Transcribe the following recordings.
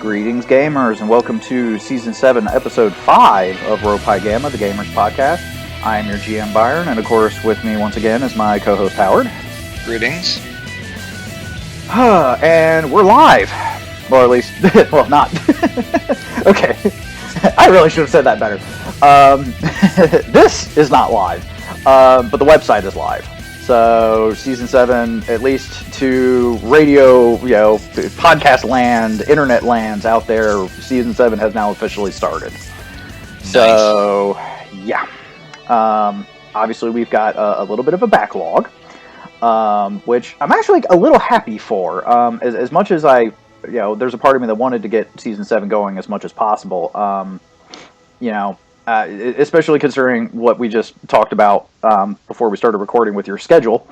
Greetings, gamers, and welcome to Season 7, Episode 5 of Rho Pi Gamma, the Gamers Podcast. I am your GM, Byron, and of course, with me once again is my co-host, Howard. Greetings. And we're live. Or at least, well, not. Okay. I really should have said that better. This is not live, but the website is live. So, Season 7, at least to radio, podcast land, internet lands out there, Season 7 has now officially started. Nice. So, yeah. Obviously, we've got a little bit of a backlog, which I'm actually a little happy for. As much as there's a part of me that wanted to get Season 7 going as much as possible, especially considering what we just talked about before we started recording with your schedule,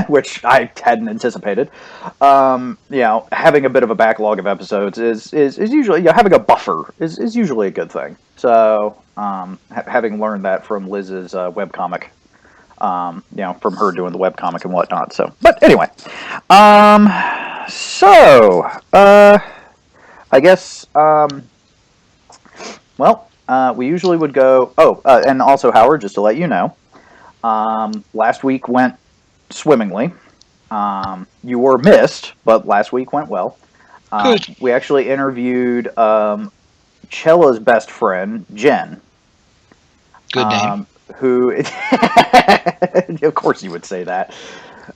which I hadn't anticipated. Having a bit of a backlog of episodes is usually, having a buffer is usually a good thing. So, having learned that from Liz's webcomic, from her doing the webcomic and whatnot. So, but anyway, I guess, we usually would go... and also, Howard, just to let you know, last week went swimmingly. You were missed, but last week went well. Good. We actually interviewed Chella's best friend, Jen. Good name. Who... Of course you would say that.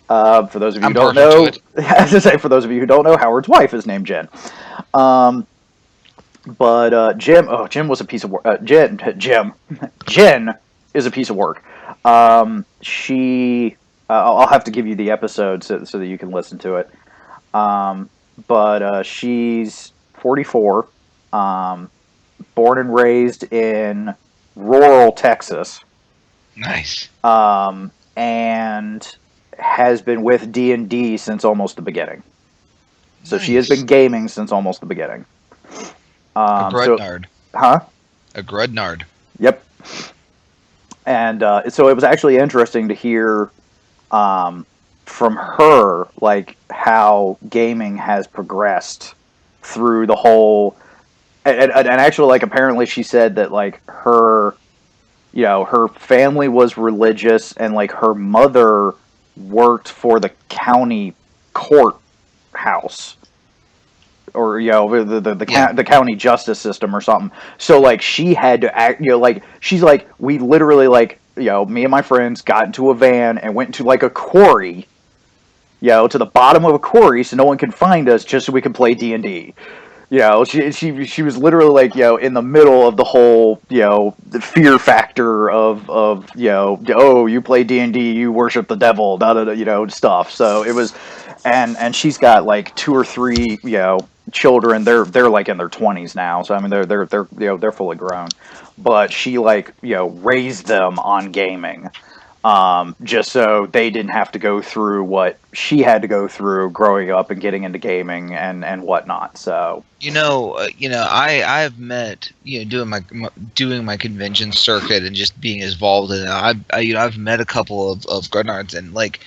For those of you who don't know... As I say, for those of you who don't know, Howard's wife is named Jen. But Jim was a piece of work. Jen is a piece of work. I'll have to give you the episode so that you can listen to it. But she's 44, born and raised in rural Texas. Nice. And has been with D&D since almost the beginning. So nice. She has been gaming since almost the beginning. A Grudnard. A Grudnard. Yep. And so it was actually interesting to hear from her, like, how gaming has progressed through the whole... And actually, like, apparently she said that, like, her family was religious, and, like, her mother worked for the county courthouse. Or, the county justice system or something. So, like, she had to act, she's like, we literally, like, me and my friends got into a van and went to, like, a quarry, to the bottom of a quarry so no one could find us just so we could play D&D. She was literally, like, in the middle of the whole, the fear factor of you play D&D, you worship the devil, stuff. So it was, and she's got, like, 2 or 3, children. They're like in their 20s now, so I mean they're fully grown, but she, like, raised them on gaming, just so they didn't have to go through what she had to go through growing up and getting into gaming and whatnot. So I've met, doing my convention circuit and just being involved in it. I've met a couple of Grudnards, and, like,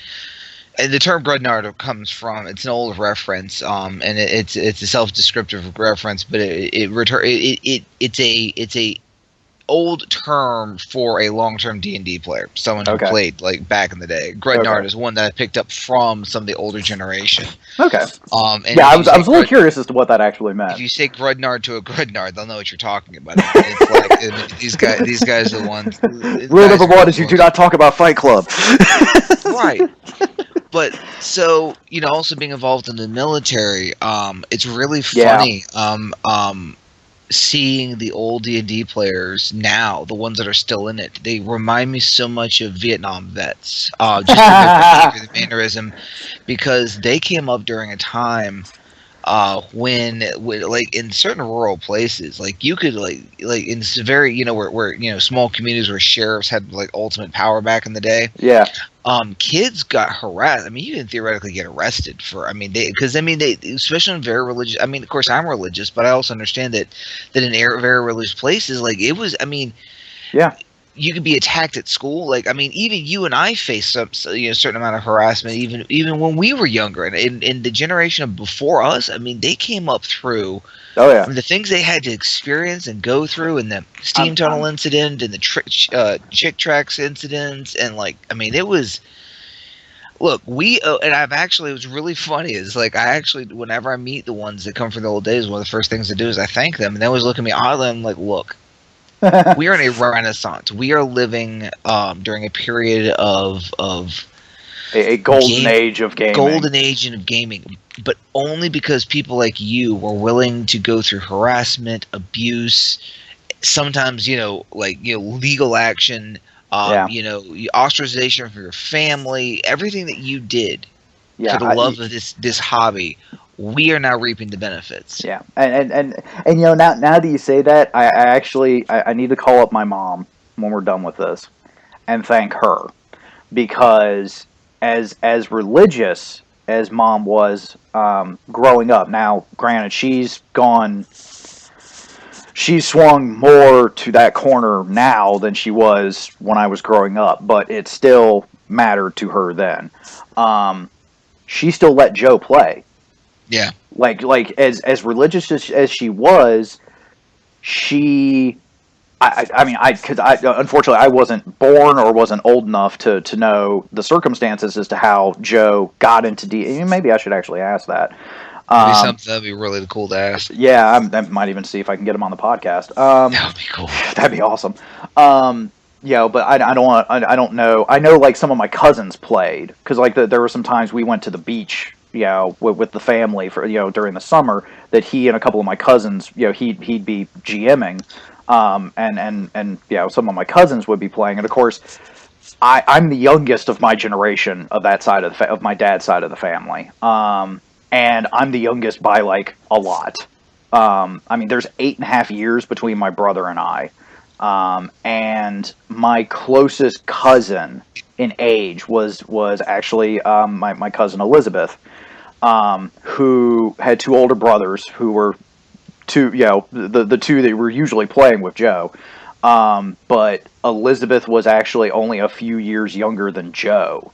and the term Grudnard comes from, it's an old reference, and it's a self-descriptive reference, but it's a old term for a long-term D&D player, someone who played, like, back in the day. Grudnard is one that I picked up from some of the older generation. Okay. And I was a little curious as to what that actually meant. If you say Grudnard to a Grudnard, they'll know what you're talking about. It's like, these guys are the ones. Rule number 1 is you do not talk about Fight Club. Right. But so, also being involved in the military, it's really funny seeing the old D&D players now, the ones that are still in it. They remind me so much of Vietnam vets, just the mannerism, because they came up during a time when, like, in certain rural places, like, you could, like in very, where small communities where sheriffs had, like, ultimate power back in the day. Yeah. Kids got harassed. I mean, you can theoretically get arrested for, they, especially in very religious, of course I'm religious, but I also understand that in very religious places, like, it was, yeah. you could be attacked at school. Like, I mean, even you and I faced some, a certain amount of harassment, even when we were younger, and in the generation of before us. I mean, they came up through Oh yeah. the things they had to experience and go through, and the steam tunnel I'm incident, and the chick tracks incidents, and like, I mean, it was. Look, and I've actually, it was really funny. Is like, I actually, whenever I meet the ones that come from the old days, one of the first things I do is I thank them, and they always look at me oddly. I'm like, look, we are in a renaissance. We are living during a period of a golden age of gaming. Golden age of gaming, but only because people like you were willing to go through harassment, abuse, sometimes legal action. Ostracization for your family, everything that you did for the love of this hobby. We are now reaping the benefits. Yeah, and now that you say that, I actually need to call up my mom when we're done with this and thank her, because as religious as Mom was growing up. Now, granted, she's swung more to that corner now than she was when I was growing up, but it still mattered to her then. She still let Joe play. Yeah. Like as religious as she was, because unfortunately I wasn't born or wasn't old enough to know the circumstances as to how Joe got into D. Maybe I should actually ask that. That'd be really cool to ask. Yeah, I might even see if I can get him on the podcast. That would be cool. That'd be awesome. But I don't know. I know like some of my cousins played, because like there were some times we went to the beach, with the family for during the summer, that he and a couple of my cousins, he'd be GMing, and some of my cousins would be playing, and of course I'm the youngest of my generation of that side of my dad's side of the family. And I'm the youngest by like a lot. There's 8.5 years between my brother and I. And my closest cousin in age was actually my cousin Elizabeth, who had two older brothers who were the two that were usually playing with Joe. But Elizabeth was actually only a few years younger than Joe.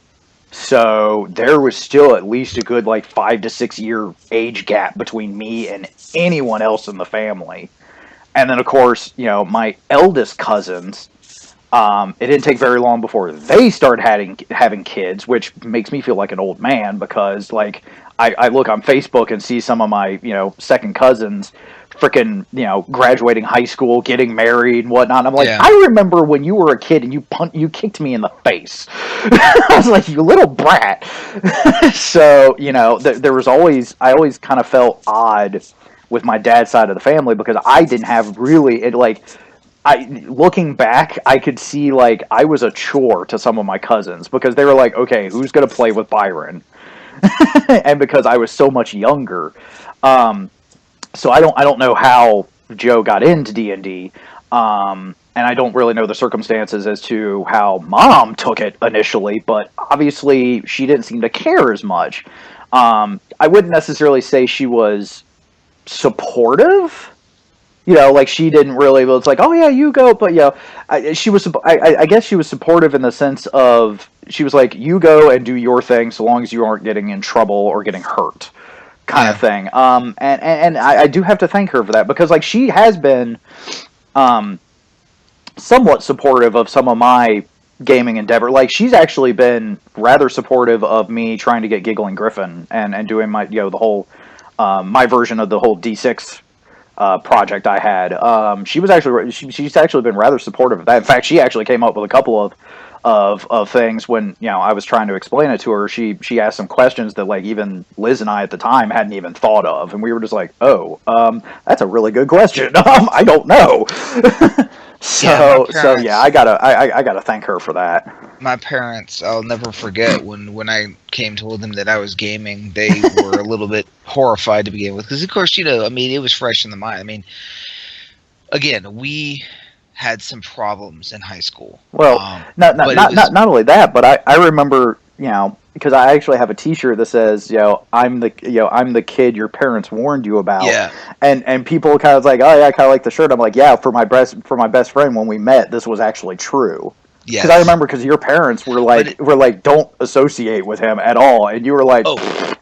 So there was still at least a good 5 to 6 year age gap between me and anyone else in the family. And then of course, my eldest cousins, it didn't take very long before they started having kids, which makes me feel like an old man, because I look on Facebook and see some of my, second cousins freaking, graduating high school, getting married and whatnot. And I'm like, yeah. I remember when you were a kid and you kicked me in the face. I was like, you little brat. So, there was I always kind of felt odd with my dad's side of the family, because I didn't have really looking back, I could see I was a chore to some of my cousins, because they were like, okay, who's going to play with Byron? And because I was so much younger, so I don't know how Joe got into D&D, and I don't really know the circumstances as to how Mom took it initially, but obviously she didn't seem to care as much. I wouldn't necessarily say she was supportive. She didn't really. Well, it's like, oh yeah, you go, but she was. I guess she was supportive in the sense of, she was like, you go and do your thing, so long as you aren't getting in trouble or getting hurt, kind of thing. And I do have to thank her for that, because she has been, somewhat supportive of some of my gaming endeavor. She's actually been rather supportive of me trying to get Giggling Griffin and doing my the whole my version of the whole D6 project I had. She's actually been rather supportive of that. In fact, she actually came up with a couple of things when I was trying to explain it to her. She asked some questions that even Liz and I at the time hadn't even thought of, and we were just like, oh, that's a really good question. I don't know. So I gotta thank her for that. My parents, I'll never forget when I came told them that I was gaming, they were a little bit horrified to begin with, because of course, it was fresh in the mind. Again, we had some problems in high school. Well, not only that, but I remember, because I actually have a T-shirt that says, I'm the kid your parents warned you about, Yeah. and people kind of like, oh yeah, I kind of like the shirt. I'm like, yeah, for my best friend when we met, this was actually true. Because I Yes. remember, because your parents were But like, don't associate with him at all, and you were like, oh,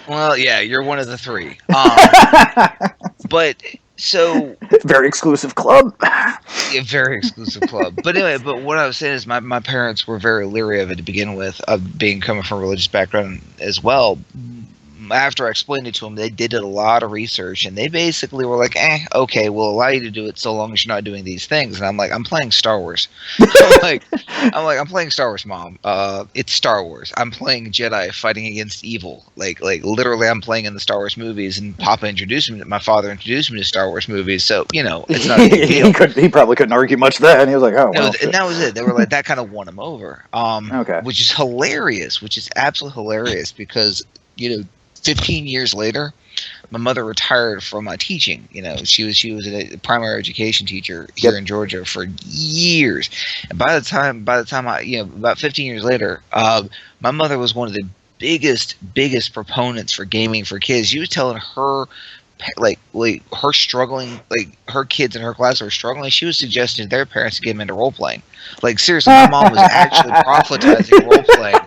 well, yeah, you're one of the three. But so very exclusive club. yeah, very exclusive club. But anyway, but what I was saying is my parents were very leery of it to begin with, of being coming from a religious background as well. After I explained it to them, they did a lot of research, and they basically were like, okay, we'll allow you to do it so long as you're not doing these things. And I'm like, I'm playing Star Wars. I'm playing Star Wars, Mom. It's Star Wars. I'm playing Jedi fighting against evil. Like literally, I'm playing in the Star Wars movies, and my father introduced me to Star Wars movies, so it's not a big deal. He probably couldn't argue much then. He was like, oh well. And that was it. They were like, that kind of won him over. Okay. Which is hilarious. Which is absolutely hilarious because 15 years later, my mother retired from teaching. She was a primary education teacher here in Georgia for years. And by the time about 15 years later, my mother was one of the biggest proponents for gaming for kids. She was telling her like her struggling, like her kids in her class were struggling. She was suggesting to their parents to get them into role playing. Like seriously, my mom was actually proselytizing role playing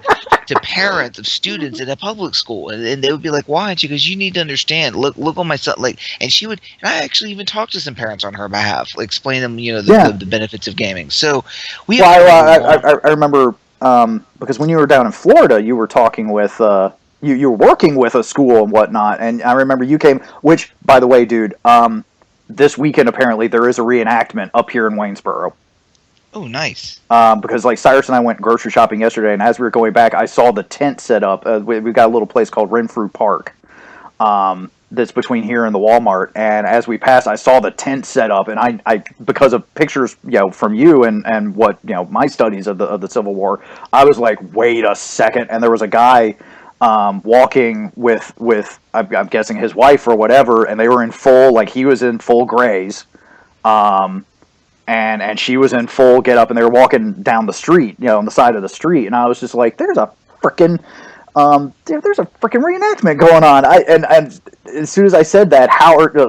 to parents of students in a public school, and they would be like, "Why?" And she goes, "You need to understand. Look on my son." And she would. And I actually even talked to some parents on her behalf, explain them, the benefits of gaming. So we. I remember because when you were down in Florida, you were talking with you were working with a school and whatnot, and I remember you came. Which, by the way, dude, this weekend apparently there is a reenactment up here in Waynesboro. Oh, nice. Because like Cyrus and I went grocery shopping yesterday, and as we were going back, I saw the tent set up. We've got a little place called Renfrew Park that's between here and the Walmart. And as we passed, I saw the tent set up, and I because of pictures from you and what my studies of the Civil War, I was like, wait a second, and there was a guy walking with I'm guessing his wife or whatever, and they were in full he was in full grays. And she was in full get up, and they were walking down the street, on the side of the street, and I was just like, "There's a freaking reenactment going on." And as soon as I said that,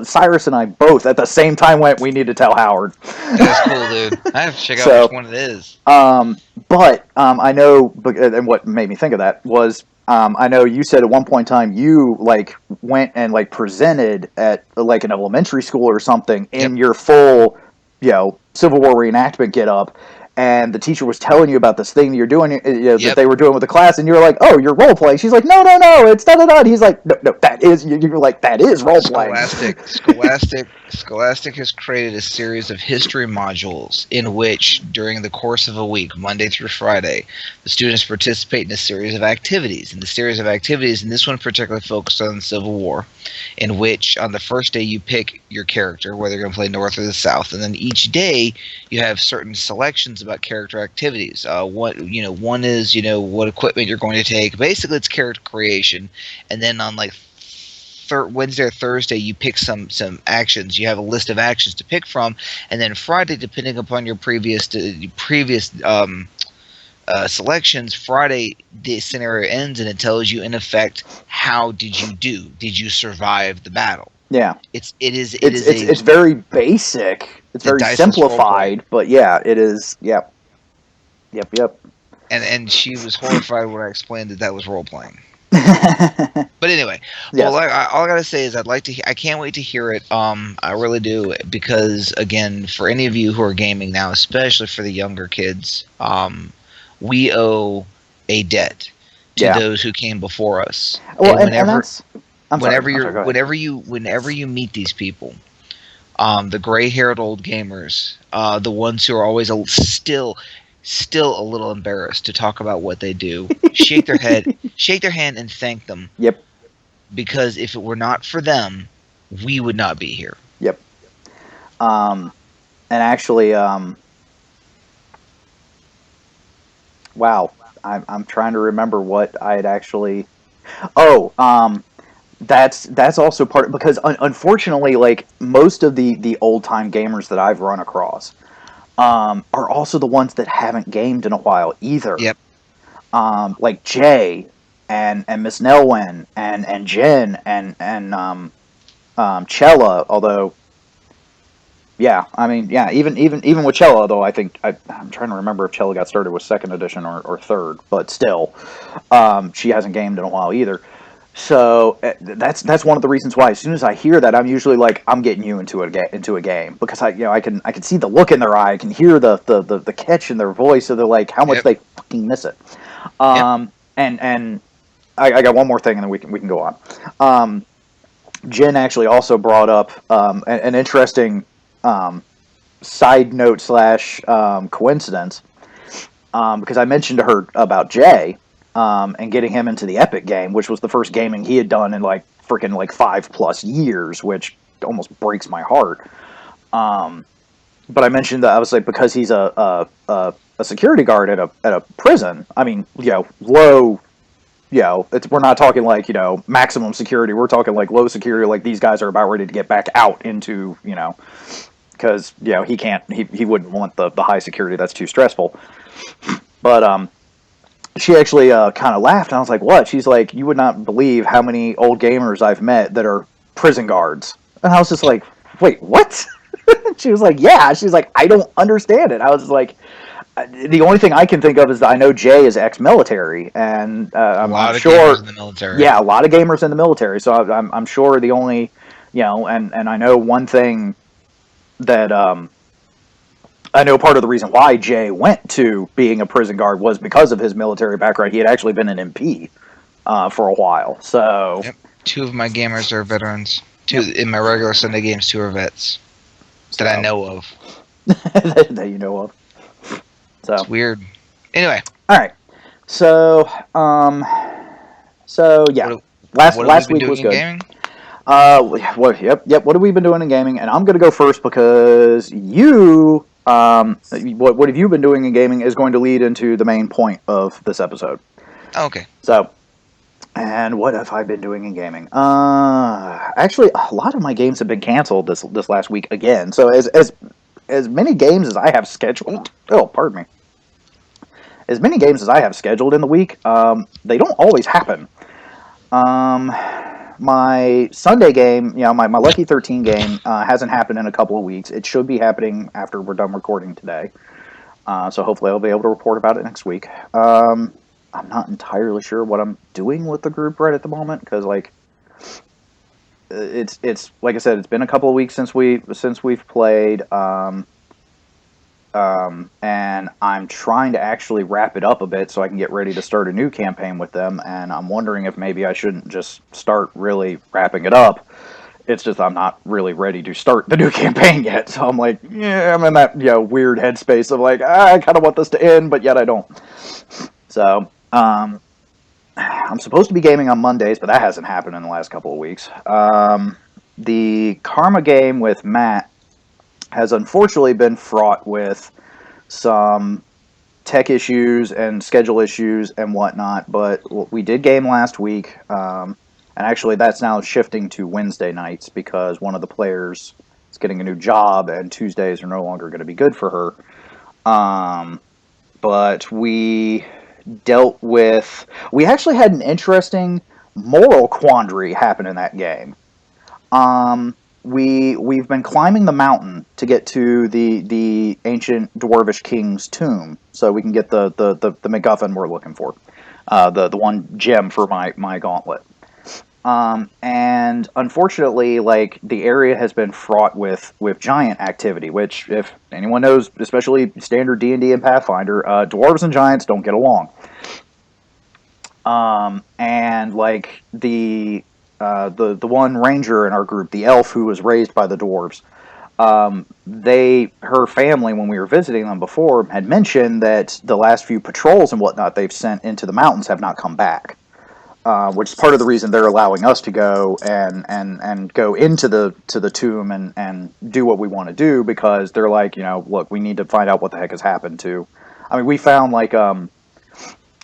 Cyrus and I both at the same time went, "We need to tell Howard." That's cool, dude. I have to check out which one it is. But I know, and what made me think of that was, I know you said at one point in time you went and presented at an elementary school or something in your full Civil War reenactment get up, and the teacher was telling you about this thing that you're doing, that they were doing with the class, and you were like, "Oh, you're role playing." She's like, "No, it's da da da." He's like, "No, that is." You're like, "That is role playing." Scholastic has created a series of history modules in which, during the course of a week, Monday through Friday, the students participate in a series of activities. And the series of activities, and this one particularly focused on the Civil War, in which on the first day you pick your character, whether you're going to play North or the South, and then each day you have certain selections about character activities. One is what equipment you're going to take. Basically, it's character creation, and then on Wednesday or Thursday, you pick some actions. You have a list of actions to pick from, and then Friday, depending upon your previous selections, Friday the scenario ends and it tells you in effect how did you do? Did you survive the battle? Yeah, It's very basic. It's very simplified, but yeah, it is. Yep. And she was horrified when I explained that was role playing. But anyway, all I gotta say is I can't wait to hear it. I really do, because again, for any of you who are gaming now, especially for the younger kids, we owe a debt to those who came before us. Well, whenever you meet these people, the gray-haired old gamers, the ones who are always still a little embarrassed to talk about what they do, shake their hand and thank them. Yep. Because if it were not for them, we would not be here. Yep. And actually, wow, I'm trying to remember what I had actually. That's also part because unfortunately, most of the old time gamers that I've run across, are also the ones that haven't gamed in a while either. Yep. like Jay and Miss Nelwyn and Jen and Chella. Although, yeah, I mean, yeah, even with Chella, though, I think I'm trying to remember if Chella got started with second edition or third, but still, she hasn't gamed in a while either. So that's one of the reasons why. As soon as I hear that, I'm usually like, I'm getting you into a game because I can see the look in their eye, I can hear the catch in their voice, so they're like how much Yep. they fucking miss it. Yep. And I got one more thing, and then we can go on. Jen actually also brought up an interesting side note slash coincidence because I mentioned to her about Jay and getting him into the Epic game, which was the first gaming he had done in like freaking like 5+ years, which almost breaks my heart. But I mentioned that I was like, because he's a security guard at a prison. I mean, low. We're not talking like maximum security. We're talking like low security. Like these guys are about ready to get back out into because he can't. He wouldn't want the high security. That's too stressful. But she actually kind of laughed, and I was like, "What?" She's like, "You would not believe how many old gamers I've met that are prison guards." And I was just like, "Wait, what?" She was like, "Yeah." She's like, "I don't understand it." I was just like, "The only thing I can think of is that I know Jay is ex-military, and A I'm lot of sure, gamers in the military. yeah, a lot of gamers in the military. So I'm sure the only, and I know one thing that I know part of the reason why Jay went to being a prison guard was because of his military background. He had actually been an MP for a while. So, Yep. Two of my gamers are veterans. Two yep. in my regular Sunday games. Two are vets that I know of. That you know of. So It's weird. Anyway, all right. So yeah. what what have we Last been week was doing in good. gaming? Yep. What have we been doing in gaming? And I'm going to go first because what have you been doing in gaming is going to lead into the main point of this episode. Oh, okay. So, and what have I been doing in gaming? Actually, a lot of my games have been canceled this last week again. So as many games as I have scheduled. Oh, pardon me. As many games as I have scheduled in the week, they don't always happen. My Sunday game, my Lucky 13 game hasn't happened in a couple of weeks. It should be happening after we're done recording today. So hopefully I'll be able to report about it next week. I'm not entirely sure what I'm doing with the group right at the moment because it's like I said, it's been a couple of weeks since we've played. And I'm trying to actually wrap it up a bit so I can get ready to start a new campaign with them. And I'm wondering if maybe I shouldn't just start really wrapping it up. It's just I'm not really ready to start the new campaign yet. So I'm like, yeah, I'm in that weird headspace of like, I kind of want this to end, but yet I don't. So I'm supposed to be gaming on Mondays, but that hasn't happened in the last couple of weeks. The Karma game with Matt has unfortunately been fraught with some tech issues and schedule issues and whatnot, but we did game last week, and actually that's now shifting to Wednesday nights because one of the players is getting a new job and Tuesdays are no longer going to be good for her. But we actually had an interesting moral quandary happen in that game. We've been climbing the mountain to get to the ancient dwarvish king's tomb, so we can get the MacGuffin we're looking for, the one gem for my gauntlet. And unfortunately, like the area has been fraught with giant activity, which if anyone knows, especially standard D&D and Pathfinder, dwarves and giants don't get along. And like the one ranger in our group, the elf who was raised by the dwarves, her family, when we were visiting them before, had mentioned that the last few patrols and whatnot they've sent into the mountains have not come back, which is part of the reason they're allowing us to go and go into the tomb and do what we want to do, because they're like, look, we need to find out what the heck has happened to. I mean, we found like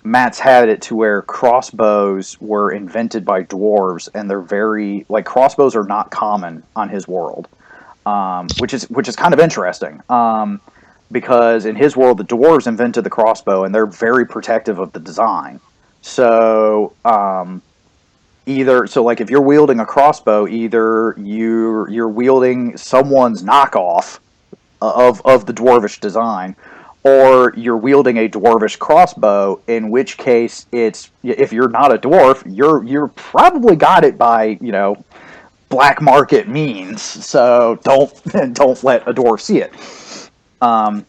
Matt's had it to where crossbows were invented by dwarves, and they're very like crossbows are not common on his world, which is kind of interesting. because in his world the dwarves invented the crossbow and they're very protective of the design. So either so like if you're wielding a crossbow, either you're wielding someone's knockoff of the dwarvish design, or you're wielding a dwarvish crossbow. In which case, it's if you're not a dwarf, you're probably got it by black market means. So don't let a dwarf see it. Um,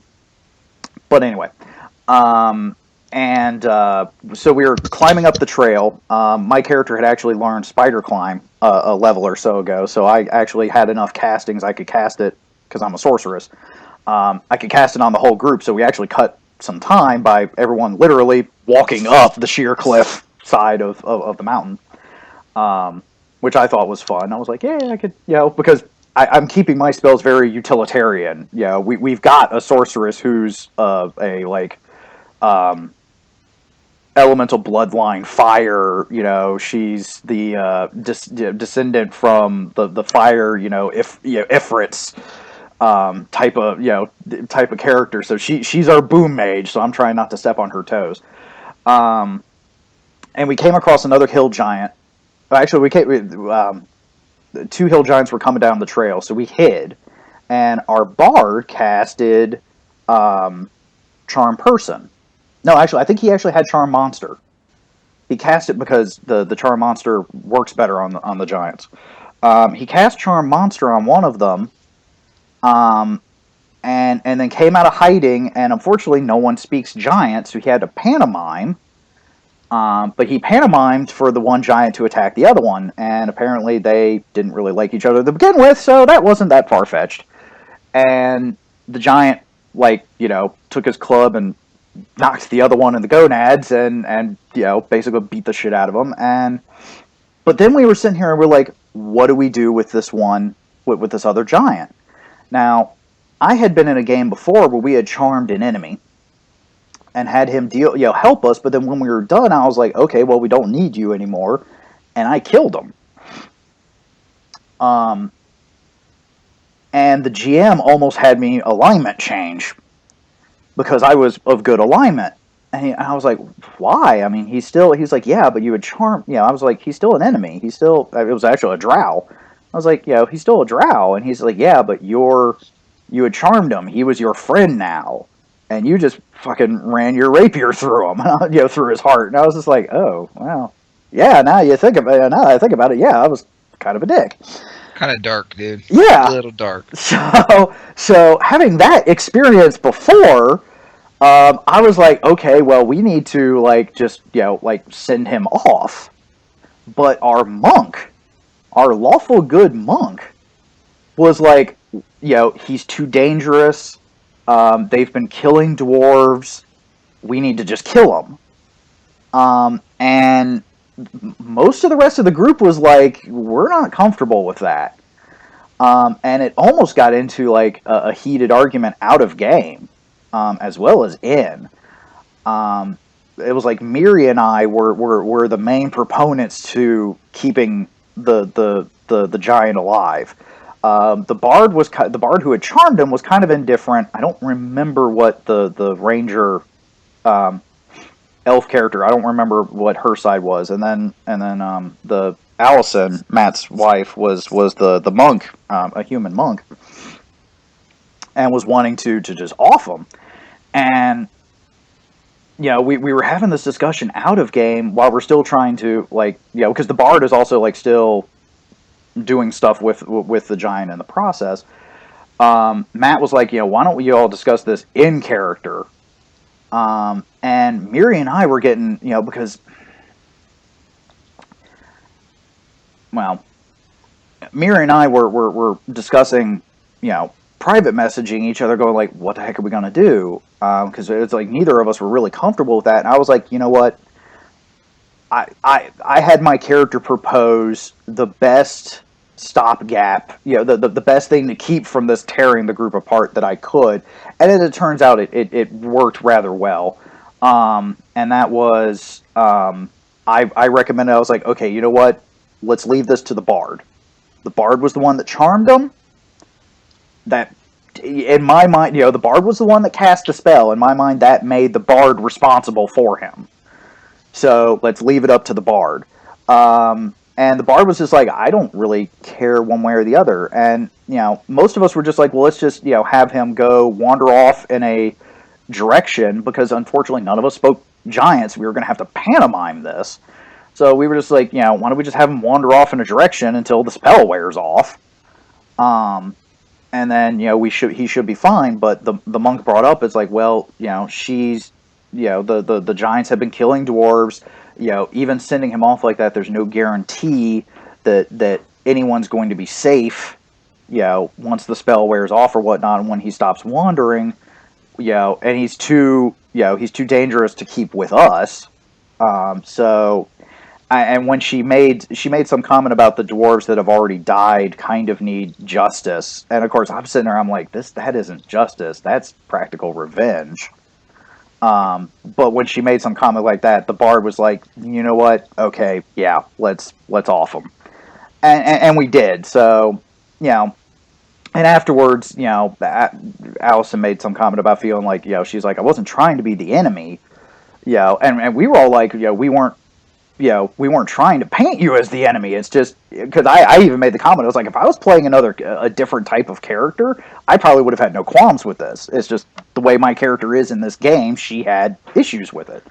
but anyway, um, and so we were climbing up the trail. My character had actually learned spider climb a level or so ago, so I actually had enough castings I could cast it because I'm a sorceress. I could cast it on the whole group, so we actually cut some time by everyone literally walking up the sheer cliff side of the mountain, which I thought was fun. I was like, yeah, I could, because I'm keeping my spells very utilitarian. We've got a sorceress who's a like elemental bloodline fire. She's the descendant from the fire. Ifrits type of character. So she's our boom mage. So I'm trying not to step on her toes. And we came across another hill giant. Actually, two hill giants were coming down the trail, so we hid, and our bard casted Charm Person. No, actually, I think he actually had Charm Monster. He cast it because the Charm Monster works better on the giants. He cast Charm Monster on one of them, and then came out of hiding, and unfortunately no one speaks giant, so he had to pantomime. But he pantomimed for the one giant to attack the other one, and apparently they didn't really like each other to begin with, so that wasn't that far-fetched. And the giant, took his club and knocked the other one in the gonads, and basically beat the shit out of him. But then we were sitting here and we're like, what do we do with this one, with this other giant? Now, I had been in a game before where we had charmed an enemy and had him help us, but then when we were done, I was like, okay, well, we don't need you anymore, and I killed him. And the GM almost had me alignment change because I was of good alignment. And I was like, why? I mean, he's like, yeah, but you had charmed, I was like, he's still an enemy. It was actually a drow. I was like, he's still a drow. And he's like, yeah, but you had charmed him. He was your friend now. And you just fucking ran your rapier through him, through his heart. And I was just like, oh, wow. Yeah, now that I think about it, yeah, I was kind of a dick. Kind of dark, dude. Yeah. A little dark. So having that experience before, I was like, okay, well, we need to, just, send him off. But our monk, our lawful good monk, was like, he's too dangerous. They've been killing dwarves. We need to just kill them. And most of the rest of the group was like, we're not comfortable with that. And it almost got into a heated argument out of game, as well as in. It was like Miri and I were the main proponents to keeping the giant alive. The bard who had charmed him was kind of indifferent. I don't remember what the ranger elf character. I don't remember what her side was. And then the Allison, Matt's wife, was the monk, a human monk, and was wanting to just off him. And we were having this discussion out of game while we're still trying to because the bard is also still doing stuff with the giant in the process. Matt was like, why don't we all discuss this in character? And Miri and I were getting, because, well, Miri and I were discussing, private messaging each other, going like, what the heck are we going to do? Because it's like neither of us were really comfortable with that. And I was like, you know what? I had my character propose the best stopgap, the best thing to keep from this tearing the group apart that I could. And as it turns out, it worked rather well. And that was, I recommended, I was like, okay, you know what? Let's leave this to the bard. The bard was the one that charmed him. That in my mind, the bard was the one that cast the spell. In my mind, that made the bard responsible for him. So let's leave it up to the bard. And the bard was just like, I don't really care one way or the other. And most of us were just like, well, let's just have him go wander off in a direction, because unfortunately none of us spoke giants. We were going to have to pantomime this. So we were just like, why don't we just have him wander off in a direction until the spell wears off? And then he should be fine. But the monk brought up, it's like, well, she's the giants have been killing dwarves. Even sending him off like that, there's no guarantee that anyone's going to be safe. Once the spell wears off or whatnot, and when he stops wandering, and he's too dangerous to keep with us. And when she made some comment about the dwarves that have already died kind of need justice, and of course I'm sitting there, I'm like, that isn't justice, that's practical revenge. But when she made some comment like that, the bard was like, you know what? Okay, yeah, let's off them, and we did. So, and afterwards, Allison made some comment about feeling like, she's like, I wasn't trying to be the enemy, and we were all like, we weren't trying to paint you as the enemy. It's just because I even made the comment. I was like, if I was playing a different type of character, I probably would have had no qualms with this. It's just the way my character is in this game. She had issues with it.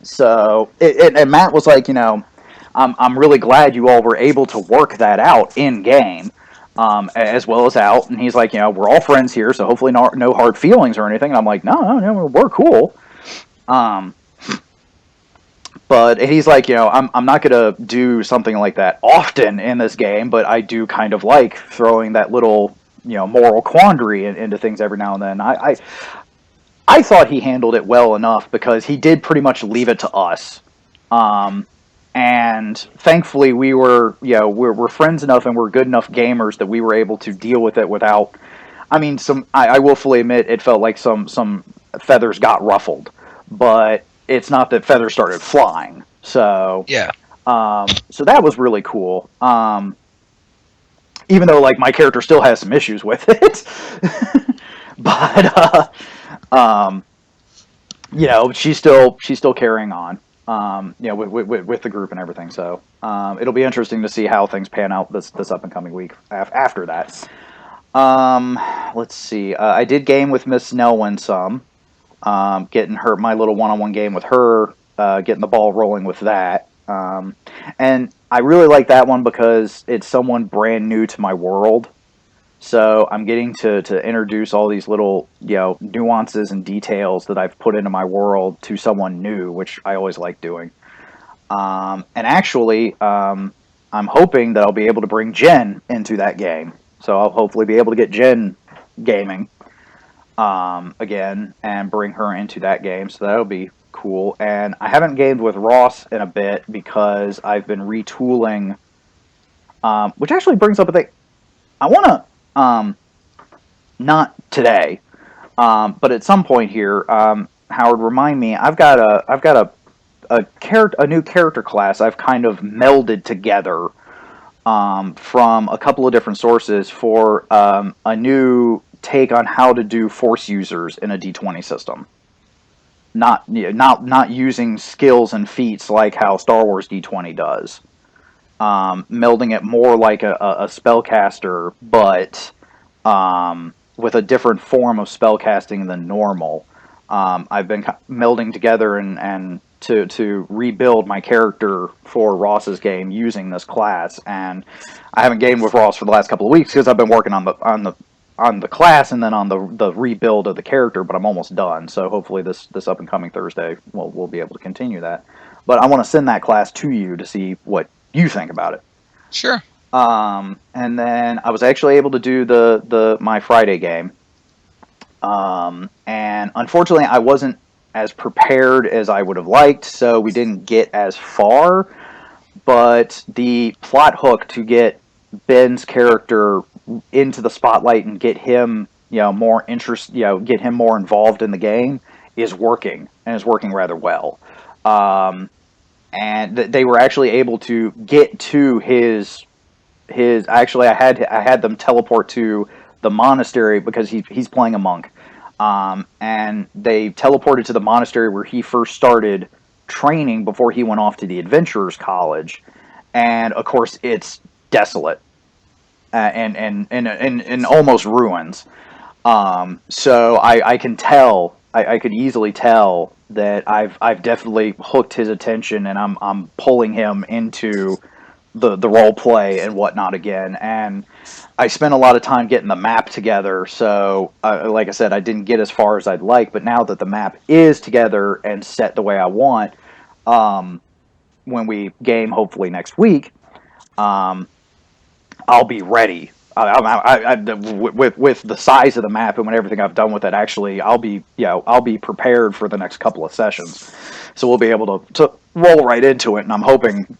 So, and Matt was like, I'm really glad you all were able to work that out in game, as well as out. And he's like, we're all friends here, so hopefully no hard feelings or anything. And I'm like, no, we're cool. But he's like, I'm not going to do something like that often in this game, but I do kind of like throwing that little, moral quandary into things every now and then. I thought he handled it well enough, because he did pretty much leave it to us. And thankfully we're friends enough and we're good enough gamers that we were able to deal with it without, I will fully admit it felt like some feathers got ruffled, but it's not that feathers started flying. So yeah. So that was really cool. Even though like my character still has some issues with it, but she's still carrying on. With the group and everything. So it'll be interesting to see how things pan out this up and coming week after that. Let's see. I did game with Miss Nelwyn some. Getting my little one-on-one game with her, getting the ball rolling with that. And I really like that one because it's someone brand new to my world. So I'm getting to introduce all these little, nuances and details that I've put into my world to someone new, which I always like doing. And actually, I'm hoping that I'll be able to bring Jen into that game. So I'll hopefully be able to get Jen gaming again and bring her into that game. So that'll be cool. And I haven't gamed with Ross in a bit because I've been retooling, which actually brings up a thing. I want to, not today, but at some point here, Howard, remind me. I've got a new character class I've kind of melded together from a couple of different sources for a new take on how to do force users in a D20 system. Not using skills and feats like how Star Wars D20 does. Melding it more like a spellcaster, but with a different form of spellcasting than normal. I've been melding together and to rebuild my character for Ross's game using this class, and I haven't gamed with Ross for the last couple of weeks because I've been working on the class and then on the rebuild of the character, but I'm almost done. So hopefully this up and coming Thursday we'll be able to continue that. But I want to send that class to you to see what you think about it. Sure. And then I was actually able to do my Friday game. And unfortunately I wasn't as prepared as I would have liked, so we didn't get as far. But the plot hook to get Ben's character into the spotlight and get him, more interest, get him more involved in the game is working, and is working rather well. And they were actually able to get to his. Actually, I had them teleport to the monastery because he's playing a monk, and they teleported to the monastery where he first started training before he went off to the Adventurers College, and of course it's desolate and almost ruins. So I can tell, I could easily tell that I've definitely hooked his attention, and I'm pulling him into the role play and whatnot again. And I spent a lot of time getting the map together. So like I said, I didn't get as far as I'd like, but now that the map is together and set the way I want, when we game hopefully next week, um, I'll be ready. With the size of the map and with everything I've done with it, actually, I'll be prepared for the next couple of sessions, so we'll be able to roll right into it. And I'm hoping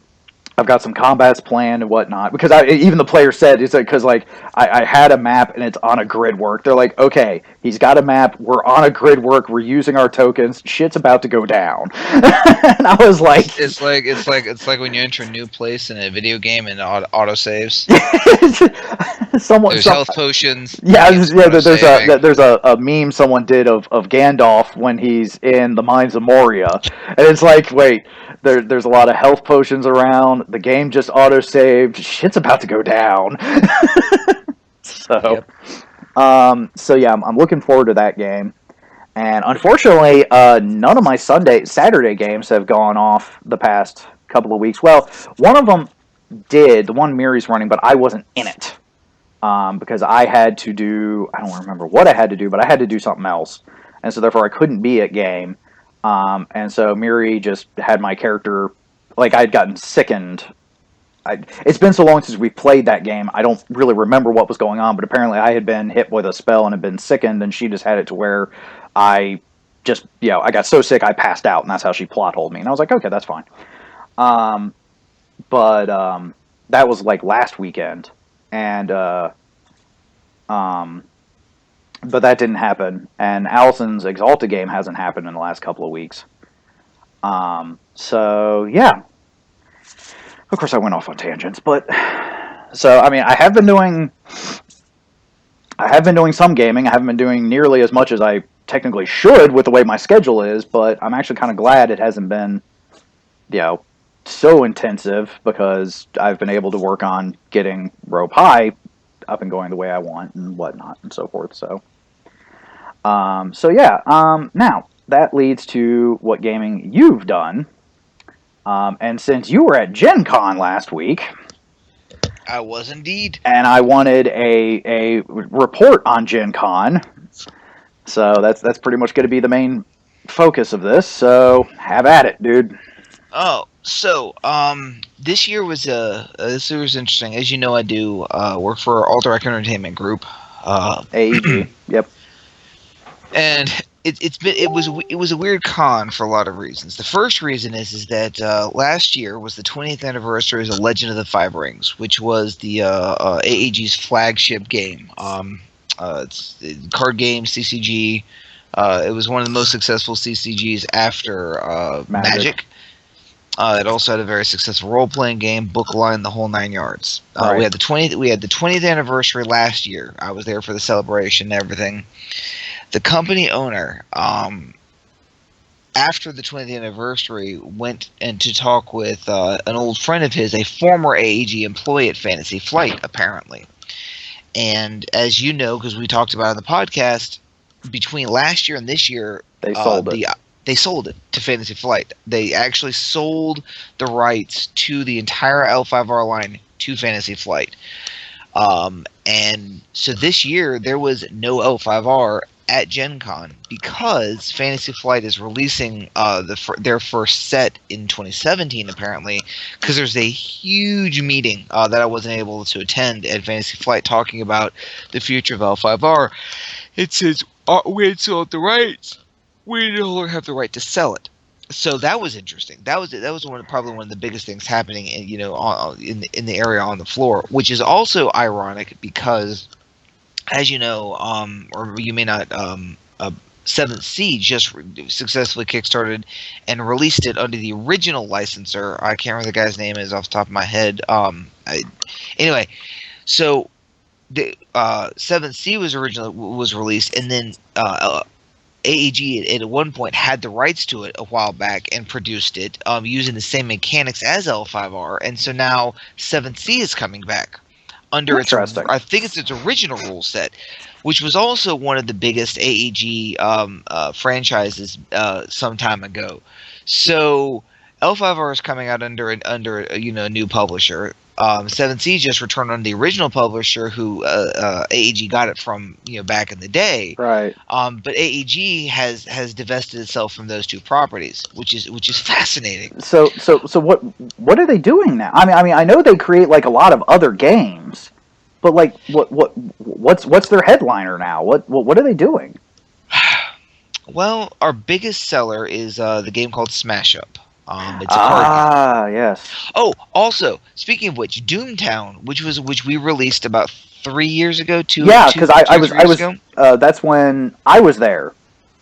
I've got some combats planned and whatnot, because even the player said it's like, because like I had a map and it's on a grid work. They're like, okay, he's got a map. We're on a grid work. We're using our tokens. Shit's about to go down. And I was like, it's like when you enter a new place in a video game and auto saves. There's health potions. Yeah, there's a meme someone did of Gandalf when he's in the Mines of Moria, and it's like, wait, there's a lot of health potions around. The game just auto saved. Shit's about to go down. So, so yeah, I'm looking forward to that game. And unfortunately, none of my Saturday games have gone off the past couple of weeks. Well, one of them did, the one Miri's running, but I wasn't in it. Because I had to do, I don't remember what I had to do, but I had to do something else. And so therefore I couldn't be at game. And so Miri just had my character, like I'd gotten sickened. It's been so long since we played that game, I don't really remember what was going on, but apparently I had been hit with a spell and had been sickened, and she just had it to where I just, I got so sick I passed out, and that's how she plot holed me. And I was like, okay, that's fine. But that was like last weekend. And but that didn't happen, and Allison's Exalted game hasn't happened in the last couple of weeks. So yeah, of course I went off on tangents, but so I mean I have been doing some gaming. I haven't been doing nearly as much as I technically should with the way my schedule is, but I'm actually kind of glad it hasn't been, so intensive, because I've been able to work on getting Rope High up and going the way I want and whatnot and so forth. So, now that leads to what gaming you've done. And since you were at GenCon last week, I was indeed, and I wanted a report on GenCon, so that's pretty much going to be the main focus of this. So have at it, dude. Oh, so this year was interesting. As you know, I do work for Alterac Entertainment Group, AEG. Yep. And it was a weird con for a lot of reasons. The first reason is that last year was the 20th anniversary of Legend of the Five Rings, which was the AEG's flagship game. It's a card game, CCG. It was one of the most successful CCGs after Magic. It also had a very successful role-playing game, book line, the whole 9 yards. Right. We had the 20th anniversary last year. I was there for the celebration and everything. The company owner, after the 20th anniversary, went to talk with an old friend of his, a former AEG employee at Fantasy Flight, apparently. And as you know, because we talked about it on the podcast, between last year and this year, they sold it. They sold it to Fantasy Flight. They actually sold the rights to the entire L5R line to Fantasy Flight. And so this year, there was no L5R at GenCon because Fantasy Flight is releasing their first set in 2017, apparently, because there's a huge meeting that I wasn't able to attend at Fantasy Flight talking about the future of L5R. It says, we had sold the rights. We no longer have the right to sell it. So that was interesting. That was probably one of the biggest things happening in the area on the floor, which is also ironic because, as you know, or you may not, Seventh Sea just successfully kickstarted and released it under the original licensor. I can't remember the guy's name is off the top of my head. Anyway, so the 7th Sea was originally was released, and then AEG at one point had the rights to it a while back and produced it using the same mechanics as L5R, and so now 7th Sea is coming back under its, Interesting. I think it's its original rule set, which was also one of the biggest AEG franchises some time ago. So L5R is coming out under a new publisher. 7th Sea just returned on the original publisher who AEG got it from back in the day. Right. But AEG has divested itself from those two properties, which is fascinating. So what are they doing now? I mean I know they create like a lot of other games, but like what's their headliner now? What are they doing? Well, our biggest seller is the game called Smash Up. It's a card game. Ah, yes. Oh, also, speaking of which, Doomtown, which we released about 3 years ago, Yeah, because I was ago. that's when I was there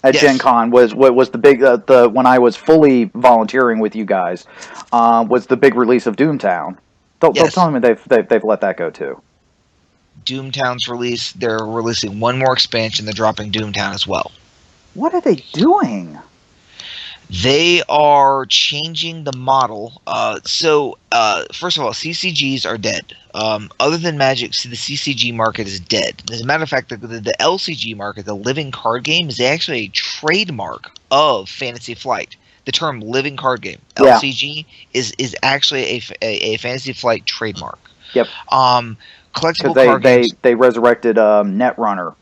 at Yes. GenCon was the big the when I was fully volunteering with you guys was the big release of Doomtown. Don't Yes. tell me they've let that go too. Doomtown's release. They're releasing one more expansion. They're dropping Doomtown as well. What are they doing? They are changing the model. First of all, CCGs are dead. Other than Magic, the CCG market is dead. As a matter of fact, the LCG market, the living card game, is actually a trademark of Fantasy Flight. The term living card game, Yeah. LCG, is actually a Fantasy Flight trademark. Yep. Collectible Because card games, they resurrected Netrunner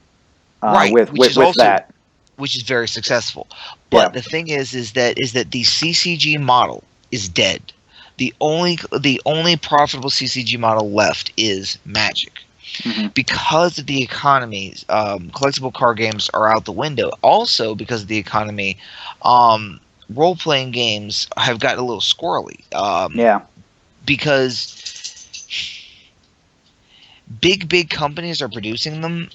right? with that. Which is very successful. But Yeah. the thing is that the CCG model is dead. The only profitable CCG model left is Magic. Mhm. Because of the economy, collectible card games are out the window. Also, because of the economy, role-playing games have gotten a little squirrely. Yeah. Because big companies are producing them.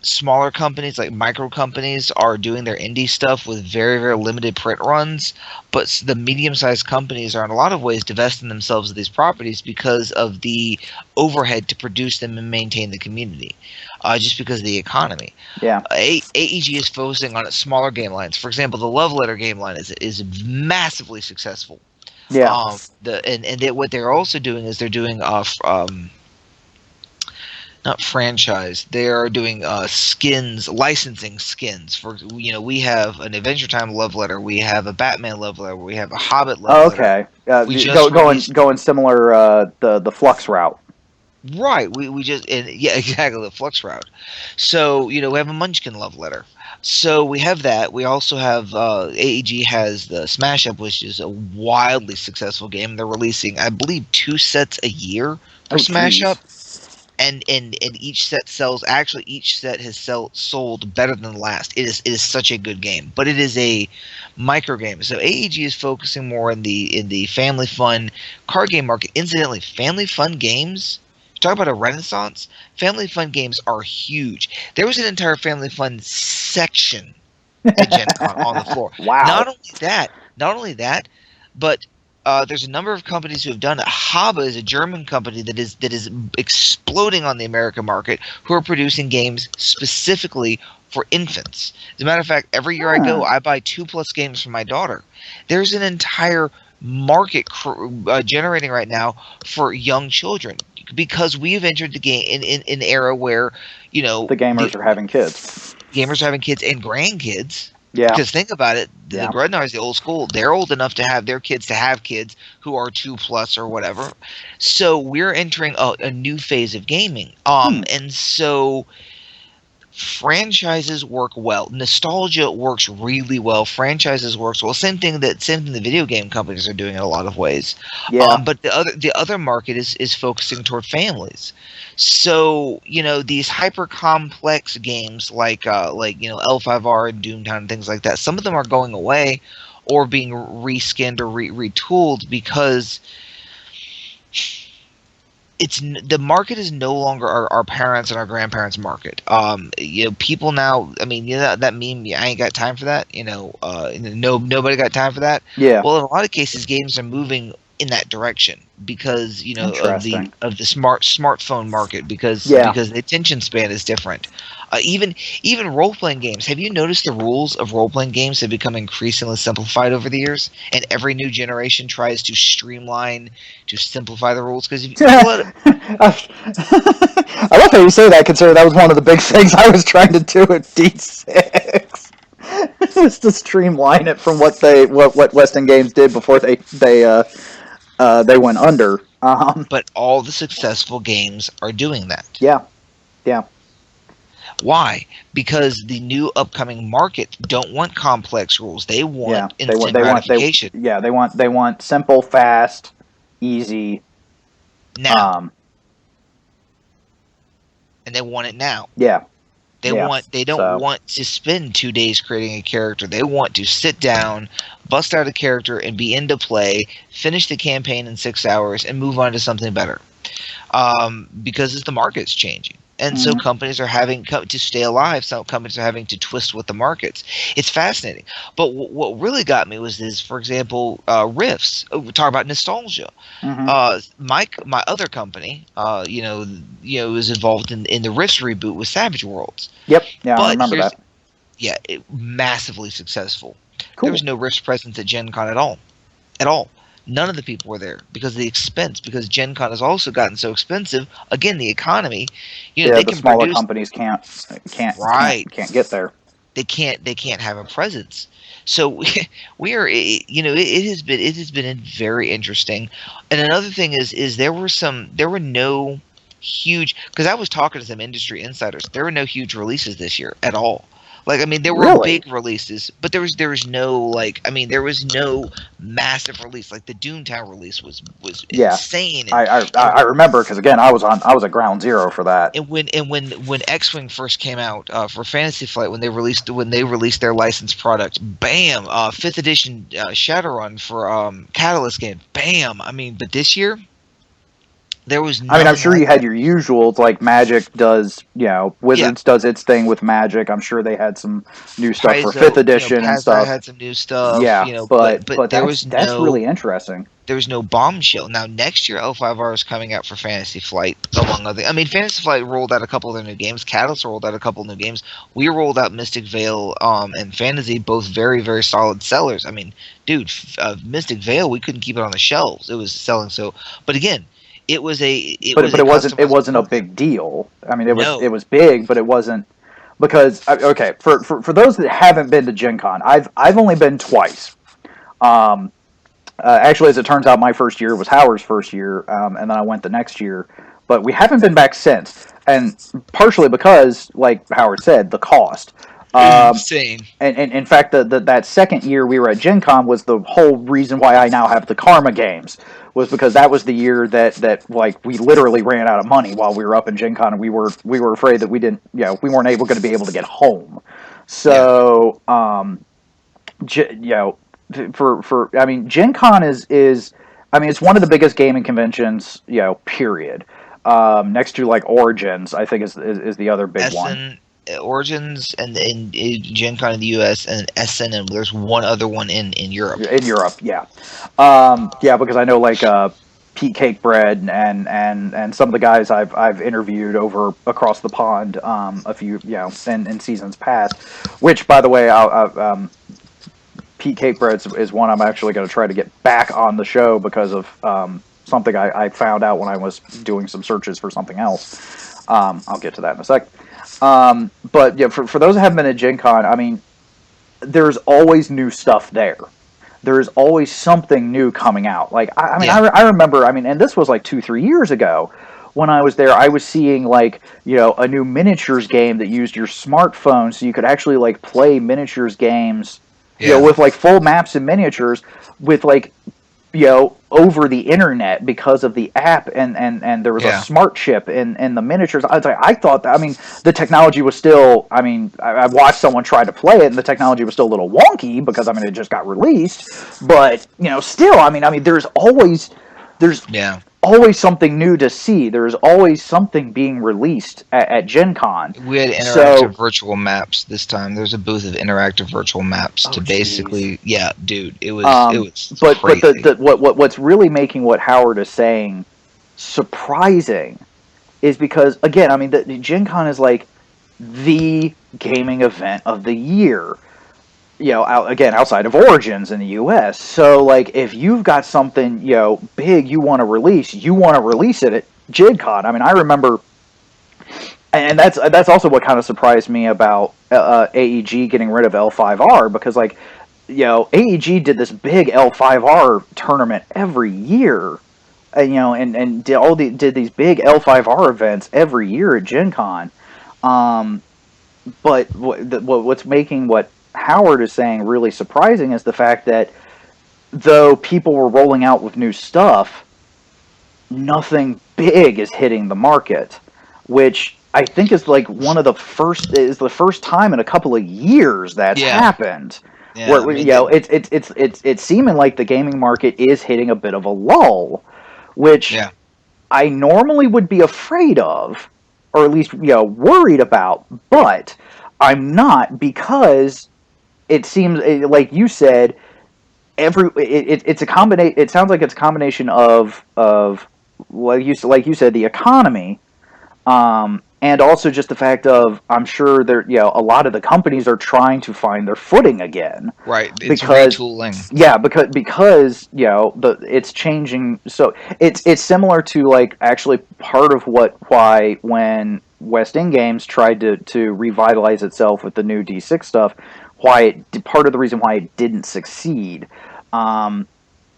Smaller companies, like micro companies, are doing their indie stuff with very, very limited print runs. But the medium-sized companies are in a lot of ways divesting themselves of these properties because of the overhead to produce them and maintain the community, just because of the economy. Yeah. AEG is focusing on its smaller game lines. For example, the Love Letter game line is massively successful. Yeah. What they're also doing is they're doing not franchise. They are doing skins, licensing skins. For we have an Adventure Time love letter. We have a Batman love letter. We have a Hobbit love letter. Okay. We just released, Going similar the Flux route. right. We just exactly the Flux route. So we have a Munchkin love letter. So we have that. We also have AEG has the Smash Up, which is a wildly successful game. They're releasing, I believe, 2 sets a year for Smash Geez. Up. And each set has sold better than the last. It is such a good game, but it is a micro game. So AEG is focusing more in the family fun card game market. Incidentally, family fun games. Talk about a renaissance. Family fun games are huge. There was an entire family fun section at GenCon on the floor. Wow. Not only that, but there's a number of companies who have done it. Haba is a German company that is exploding on the American market, who are producing games specifically for infants. As a matter of fact, every year I go, I buy 2+ games for my daughter. There's an entire market generating right now for young children, because we have entered the game in an era where the gamers are having kids. Gamers are having kids and grandkids. Yeah. Because think about it, the Yeah. Grudnars, the old school, they're old enough to have their kids who are 2+ or whatever. So we're entering a new phase of gaming. And so franchises work well. Nostalgia works really well. Franchises works well. Same thing the video game companies are doing in a lot of ways. Yeah. But the other market is focusing toward families. So these hyper complex games like L5R and Doomtown and things like that, some of them are going away or being reskinned or retooled because the market is no longer our parents and our grandparents' market. People now. I mean, that meme. I ain't got time for that. Nobody got time for that. Yeah. Well, in a lot of cases, games are moving in that direction because Interesting. of the smartphone market Yeah. because the attention span is different. Even role playing games. Have you noticed the rules of role playing games have become increasingly simplified over the years? And every new generation tries to streamline to simplify the rules because if you let I love how you say that, considering that was one of the big things I was trying to do at D6. Is to streamline it from what Weston Games did before they went under. but all the successful games are doing that. Yeah, yeah, Why? Because the new upcoming market don't want complex rules. They yeah. want instant gratification They want simple, fast, easy. now, and they want it now. Yeah, They yeah. want they don't So want to spend 2 days creating a character. They want to sit down, bust out a character, and be into play, finish the campaign in 6 hours, and move on to something better. Because as the market's changing. And so mhm. companies are having to stay alive. Some companies are having to twist with the markets. It's fascinating. But what really got me was this, for example, Rifts. We talk about nostalgia. Mhm. My other company, was involved in the Rifts reboot with Savage Worlds. Yep. Yeah, I But remember that. massively successful. There was Cool. no Rifts presence at GenCon at all. At all. None of the people were there because of the expense. Because Gen Con has also gotten so expensive. Again, the economy, Yeah, they the can smaller produce companies right. can't get there. They can't have a presence. So we are, it has been very interesting. And another thing is there were no huge because I was talking to some industry insiders. There were no huge releases this year at all. Like I mean, there were Really? big releases, but there was no there was no massive release. Like the Doomtown release was Yeah. insane, I remember because again I was at ground zero for that. when X-Wing first came out for Fantasy Flight when they released their licensed product, bam, fifth edition Shadowrun for Catalyst game, bam. I mean, but this year there was I mean, I'm nothing sure you like had that. your usuals like Magic does, Yeah, Wizards does its thing with Magic. I'm sure they had some new stuff for fifth Paizo, edition and Pazzi stuff. had some new stuff, Yeah, but there was that's no really interesting. bombshell. Now next year, L5R is coming out for Fantasy Flight, among other. I mean, Fantasy Flight rolled out a couple of their new games. Catalyst rolled out a couple of new games. We rolled out Mystic Vale, and Fantasy, both very very solid sellers. I mean, dude, Mystic Vale, we couldn't keep it on the shelves. It was selling so. But again, it was But a it customizable wasn't a program. big deal. I mean, it No, was big, but it wasn't because okay for those that haven't been to Gen Con, I've only been twice. Um, Actually, as it turns out, my first year was Howard's first year, and then I went the next year. But we haven't been back since, and partially because, like Howard said, the cost. Um, insane. and in fact, that second year we were at Gen Con was the whole reason why I now have the Karma games was because that was the year that like we literally ran out of money while we were up in Gen Con, and we were afraid that we weren't going to be able to get home. Yeah, So for I mean, Gen Con is I mean, it's one of the biggest gaming conventions, period. Next to like Origins, I think is the other big one Essen, Origins, and Gen Con in the U.S. and Essen, and there's one other one in Europe. in Europe. Yeah, yeah, because I know like Pete Cakebread and some of the guys I've interviewed over across the pond, a few in seasons past. Which, by the way, Pete Cakebread is one I'm actually going to try to get back on the show because of something I found out when I was doing some searches for something else. I'll get to that in a sec. But yeah, for those that haven't been at Gen Con, I mean, there's always new stuff there. There's always something new coming out. Like, I mean, Yeah, I remember, I mean, and this was like 2, 3 years ago when I was there, I was seeing like, a new miniatures game that used your smartphone so you could actually like play miniatures games, yeah, with like full maps and miniatures with like over the internet because of the app and there was a yeah. smart chip in the miniatures. I was like, I thought that, I mean, the technology was still, I mean, I watched someone try to play it and the technology was still a little wonky because it just got released, but still, I mean there's always there's Yeah. always something new to see. There's always something being released at Gen Con. We had So, interactive virtual maps this time. There's a booth of interactive virtual maps oh to jeez. basically, yeah, dude, it was But crazy. what's really making what Howard is saying surprising is because, again, I mean, the Gen Con is like the gaming event of the year. Again, outside of Origins in the U.S. So, like, if you've got something, big you want to release it at Gen Con. I mean, I remember, and that's also what kind of surprised me about AEG getting rid of L5R, because, like, AEG did this big L5R tournament every year, and did these big L5R events every year at Gen Con. Um, but what's making what Howard is saying really surprising is the fact that though people were rolling out with new stuff, nothing big is hitting the market, which I think is the first time in a couple of years that's Yeah, happened. yeah. I Where mean, the, it's seeming like the gaming market is hitting a bit of a lull, which yeah. I normally would be afraid of, or at least worried about, but I'm not, because it seems like you said it's a combination. It sounds like it's a combination of like you said, the economy, and also just the fact of, I'm sure there, a lot of the companies are trying to find their footing again, Right. It's because retooling. yeah, because it's changing. So it's similar to, like, actually part of why when West End Games tried to revitalize itself with the new D6 stuff, part of the reason why it didn't succeed, um,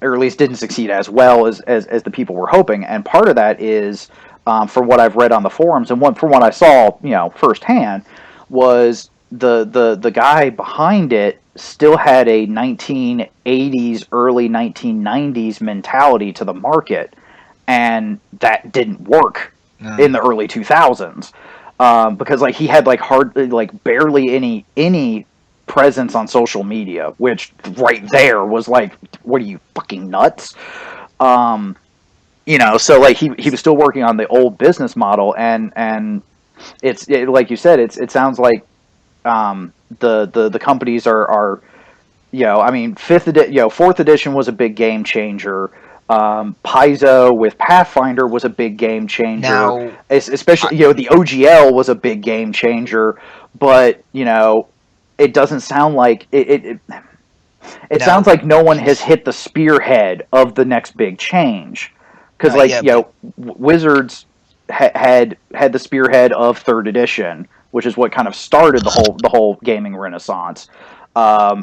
or at least didn't succeed as well as the people were hoping. And part of that is, from what I've read on the forums, and from what I saw, firsthand, was the guy behind it still had a 1980s, early 1990s mentality to the market, and that didn't work No. in the early 2000s, because, like, he had, like, barely any presence on social media, which right there was like, what are you, fucking nuts? Um, so, like, he was still working on the old business model, and like you said, it sounds like, the companies are, I mean, fourth edition was a big game changer. Paizo with Pathfinder was a big game changer, Now, I, especially, the OGL was a big game changer. But it doesn't sound like it now, sounds like no one has hit the spearhead of the next big change, because, not like, yet, but Wizards had the spearhead of third edition, which is what kind of started the whole gaming renaissance.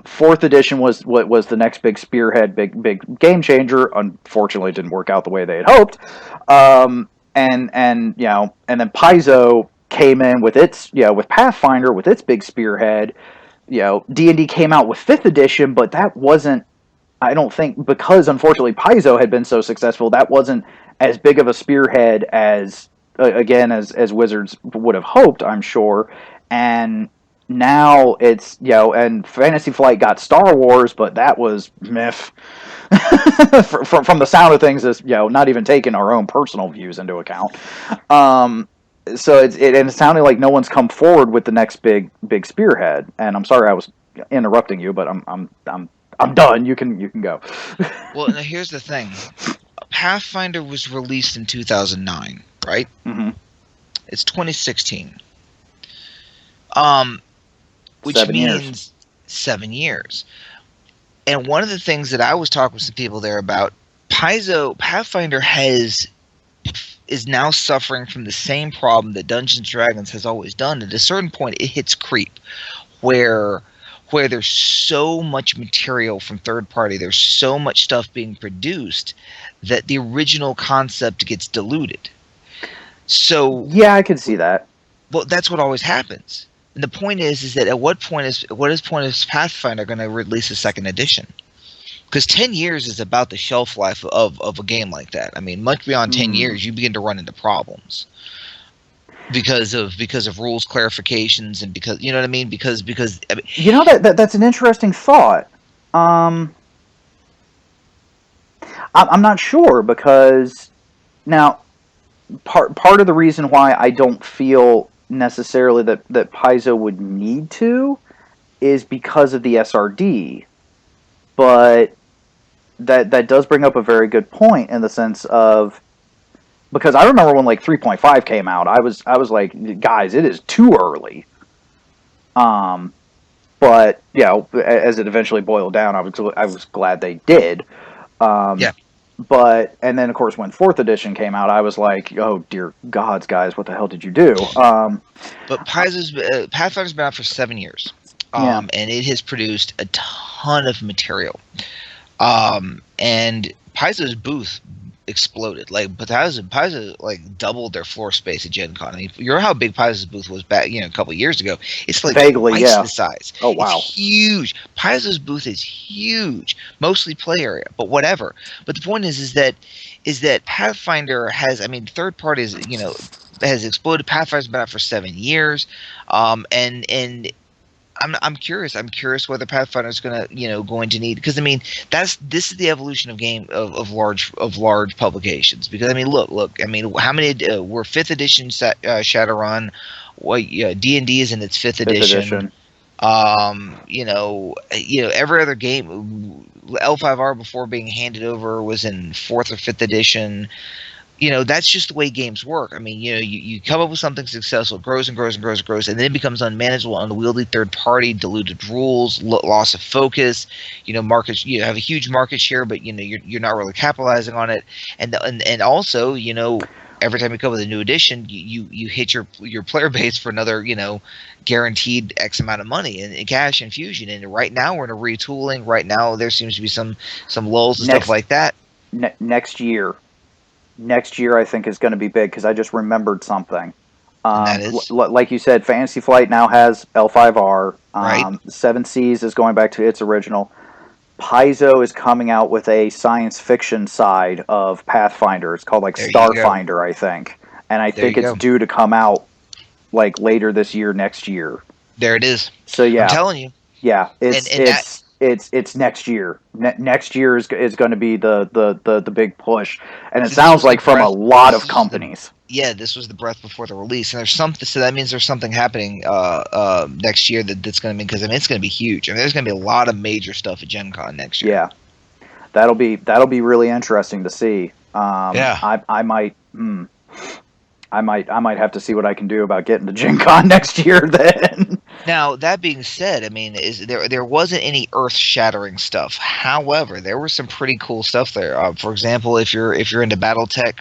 Fourth edition was what was the next big spearhead, big game changer. Unfortunately, it didn't work out the way they had hoped. And then Paizo came in with its, with Pathfinder, with its big spearhead. D&D came out with fifth edition, but that wasn't, I don't think, because unfortunately Paizo had been so successful, that wasn't as big of a spearhead as, again, as Wizards would have hoped, I'm sure. And now it's, and Fantasy Flight got Star Wars, but that was myth. from the sound of things, is, not even taking our own personal views into account. Um, so it's sounding like no one's come forward with the next big spearhead. And I'm sorry I was interrupting you, but I'm done. You can go. well, now here's the thing. Pathfinder was released in 2009, right? Hmm. It's 2016. Um, which 7 years. means 7 years. And one of the things that I was talking with some people there about, Pathfinder is now suffering from the same problem that Dungeons and Dragons has always done. At a certain point, it hits creep, where there's so much material from third party, there's so much stuff being produced, that the original concept gets diluted. So, Yeah, I can see that. well, that's what always happens. And the point is that at what point is Pathfinder going to release a second edition? Because 10 years is about the shelf life of a game like that. I mean, much beyond 10 Mm. years, you begin to run into problems because of rules clarifications, and because, you know what I mean. Because I mean, That's an interesting thought. Um, I'm not sure, because Now, part of the reason why I don't feel necessarily that Paizo would need to is because of the SRD, but that does bring up a very good point in the sense of, because I remember when like 3.5 came out, I was like, guys, it is too early. Um, but as it eventually boiled down, I was glad they did. Um, Yeah. but and then of course when fourth edition came out, I was like, oh dear gods, guys, what the hell did you do? But Pathfinder's been out for 7 years, Yeah, and it has produced a ton of material. And Paizo's booth exploded. Like Paizo like doubled their floor space at Gen Con. I mean, you know how big Paizo's booth was back, a couple years ago. It's like vaguely, twice yeah. the size. Oh It's wow, huge. Paizo's booth is huge, mostly play area, but whatever. But the point is that Pathfinder has, I mean, third parties, has exploded. Pathfinder's been out for 7 years, and I'm curious. I'm curious whether Pathfinder is going to need, because I mean this is the evolution of large publications. Because I mean look. I mean how many we're fifth edition Shadowrun. What D&D is in its fifth fifth edition. edition. Every other game, L5R before being handed over was in fourth or fifth edition. That's just the way games work. I mean, you come up with something successful, it grows and grows and grows and grows, and then it becomes unmanageable, unwieldy, third party, diluted rules, loss of focus. Markets. You have a huge market share, but you're not really capitalizing on it, and also every time you come with a new edition, you hit your player base for another guaranteed X amount of money and cash infusion. And right now we're in a retooling. Right now there seems to be some lulls and stuff Next like that. next year, I think is going to be big because I just remembered something. And that is Like you said, Fantasy Flight now has L5R. right. Seven Seas is going back to its original. Paizo is coming out with a science fiction side of Pathfinder. It's called like There you go. Starfinder, I think, and I There think you it's go. due to come out like later this year, next year. There it is. So I'm yeah, telling you. yeah, And and that it's next year. Next year is going to be the big push, and it so this sounds was the like from a breath. lot This of was the companies. Yeah. This was the breath before the release, and there's something. So that means there's something happening next year that's going to be, because I mean it's going to be huge. I mean there's going to be a lot of major stuff at Gen Con next year. Yeah, that'll be really interesting to see. Yeah. I might. I might have to see what I can do about getting to Gen Con next year then. Now that being said, I mean, there wasn't any earth-shattering stuff. However, there was some pretty cool stuff there. For example, if you're into BattleTech,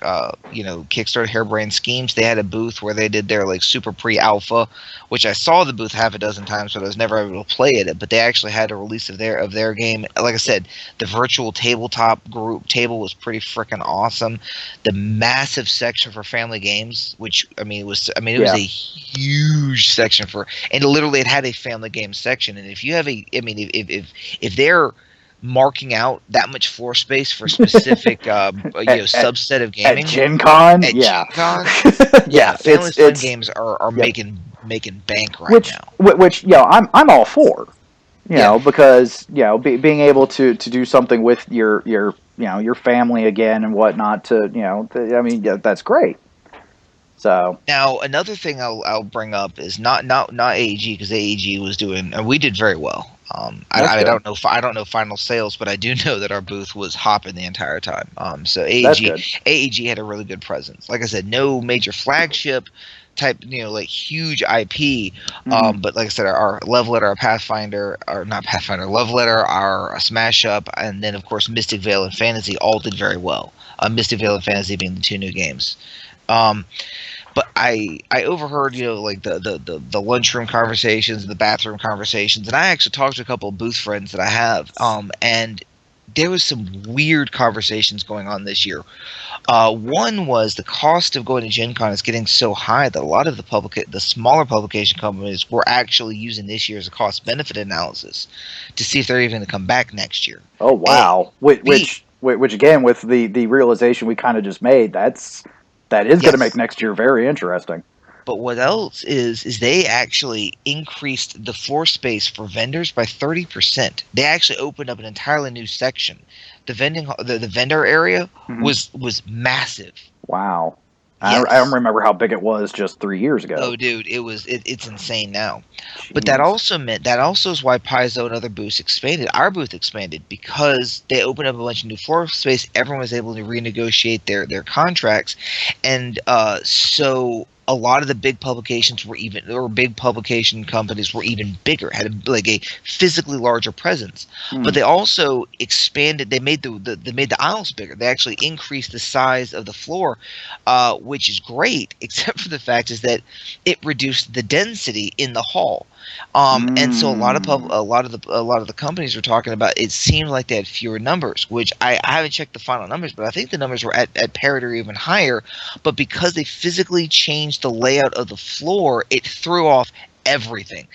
Kickstarter Harebrained Schemes, they had a booth where they did their like super pre-alpha, which I saw the booth half a dozen times, but I was never able to play it. But they actually had a release of their game. Like I said, the virtual tabletop group table was pretty freaking awesome. The massive section for family games, which it was Yeah. a huge section for, and literally it had a family game section. And if you have if they're marking out that much floor space for a specific at, subset of at gaming Gen Con, at yeah. Gen Con, Yeah, family fun it's games are yep. making bank right which now. which I'm all for. Yeah. Because being able to do something with your family again and whatnot, yeah, that's great. So Now another thing I'll bring up is not AEG, because AEG was doing, and we did very well. that's I good. don't know final sales, but I do know that our booth was hopping the entire time. So That's good. AEG had a really good presence. Like I said, no major flagship type, like huge IP. Hmm. But like I said, our Love Letter, our Pathfinder, or not Pathfinder, Love Letter, our Smash Up, and then of course Mystic Vale and Fantasy all did very well. Mystic Vale and Fantasy being the two new games. Um, but I overheard like the lunchroom conversations, the bathroom conversations, and I actually talked to a couple of booth friends that I have, and there was some weird conversations going on this year. One was the cost of going to Gen Con is getting so high that a lot of the smaller publication companies were actually using this year as a cost benefit analysis to see if they're even going to come back next year. Oh A, wow. B, Which again, with the realization we kind of just made, that is going to yes. make next year very interesting. But what else is they actually increased the floor space for vendors by 30%. They actually opened up an entirely new section. The vendor area Mhm. was massive. Wow. I don't Yes. remember how big it was just 3 years ago. Oh, dude, it's insane now. But that Jeez. also meant that also is why Paizo and other booths expanded. Our booth expanded because they opened up a bunch of new floor space. Everyone was able to renegotiate their contracts, and so a lot of the big publications were even, or big publication companies were even bigger, had like a physically larger presence. Hmm. But they also expanded. They made they made the aisles bigger. They actually increased the size of the floor, which is great, except for the fact is that it reduced the density in the hall. And so Mm. a lot of the companies were talking about, it seemed like they had fewer numbers, which I haven't checked the final numbers, but I think the numbers were at parity or even higher. But because they physically changed the layout of the floor, it threw off everything.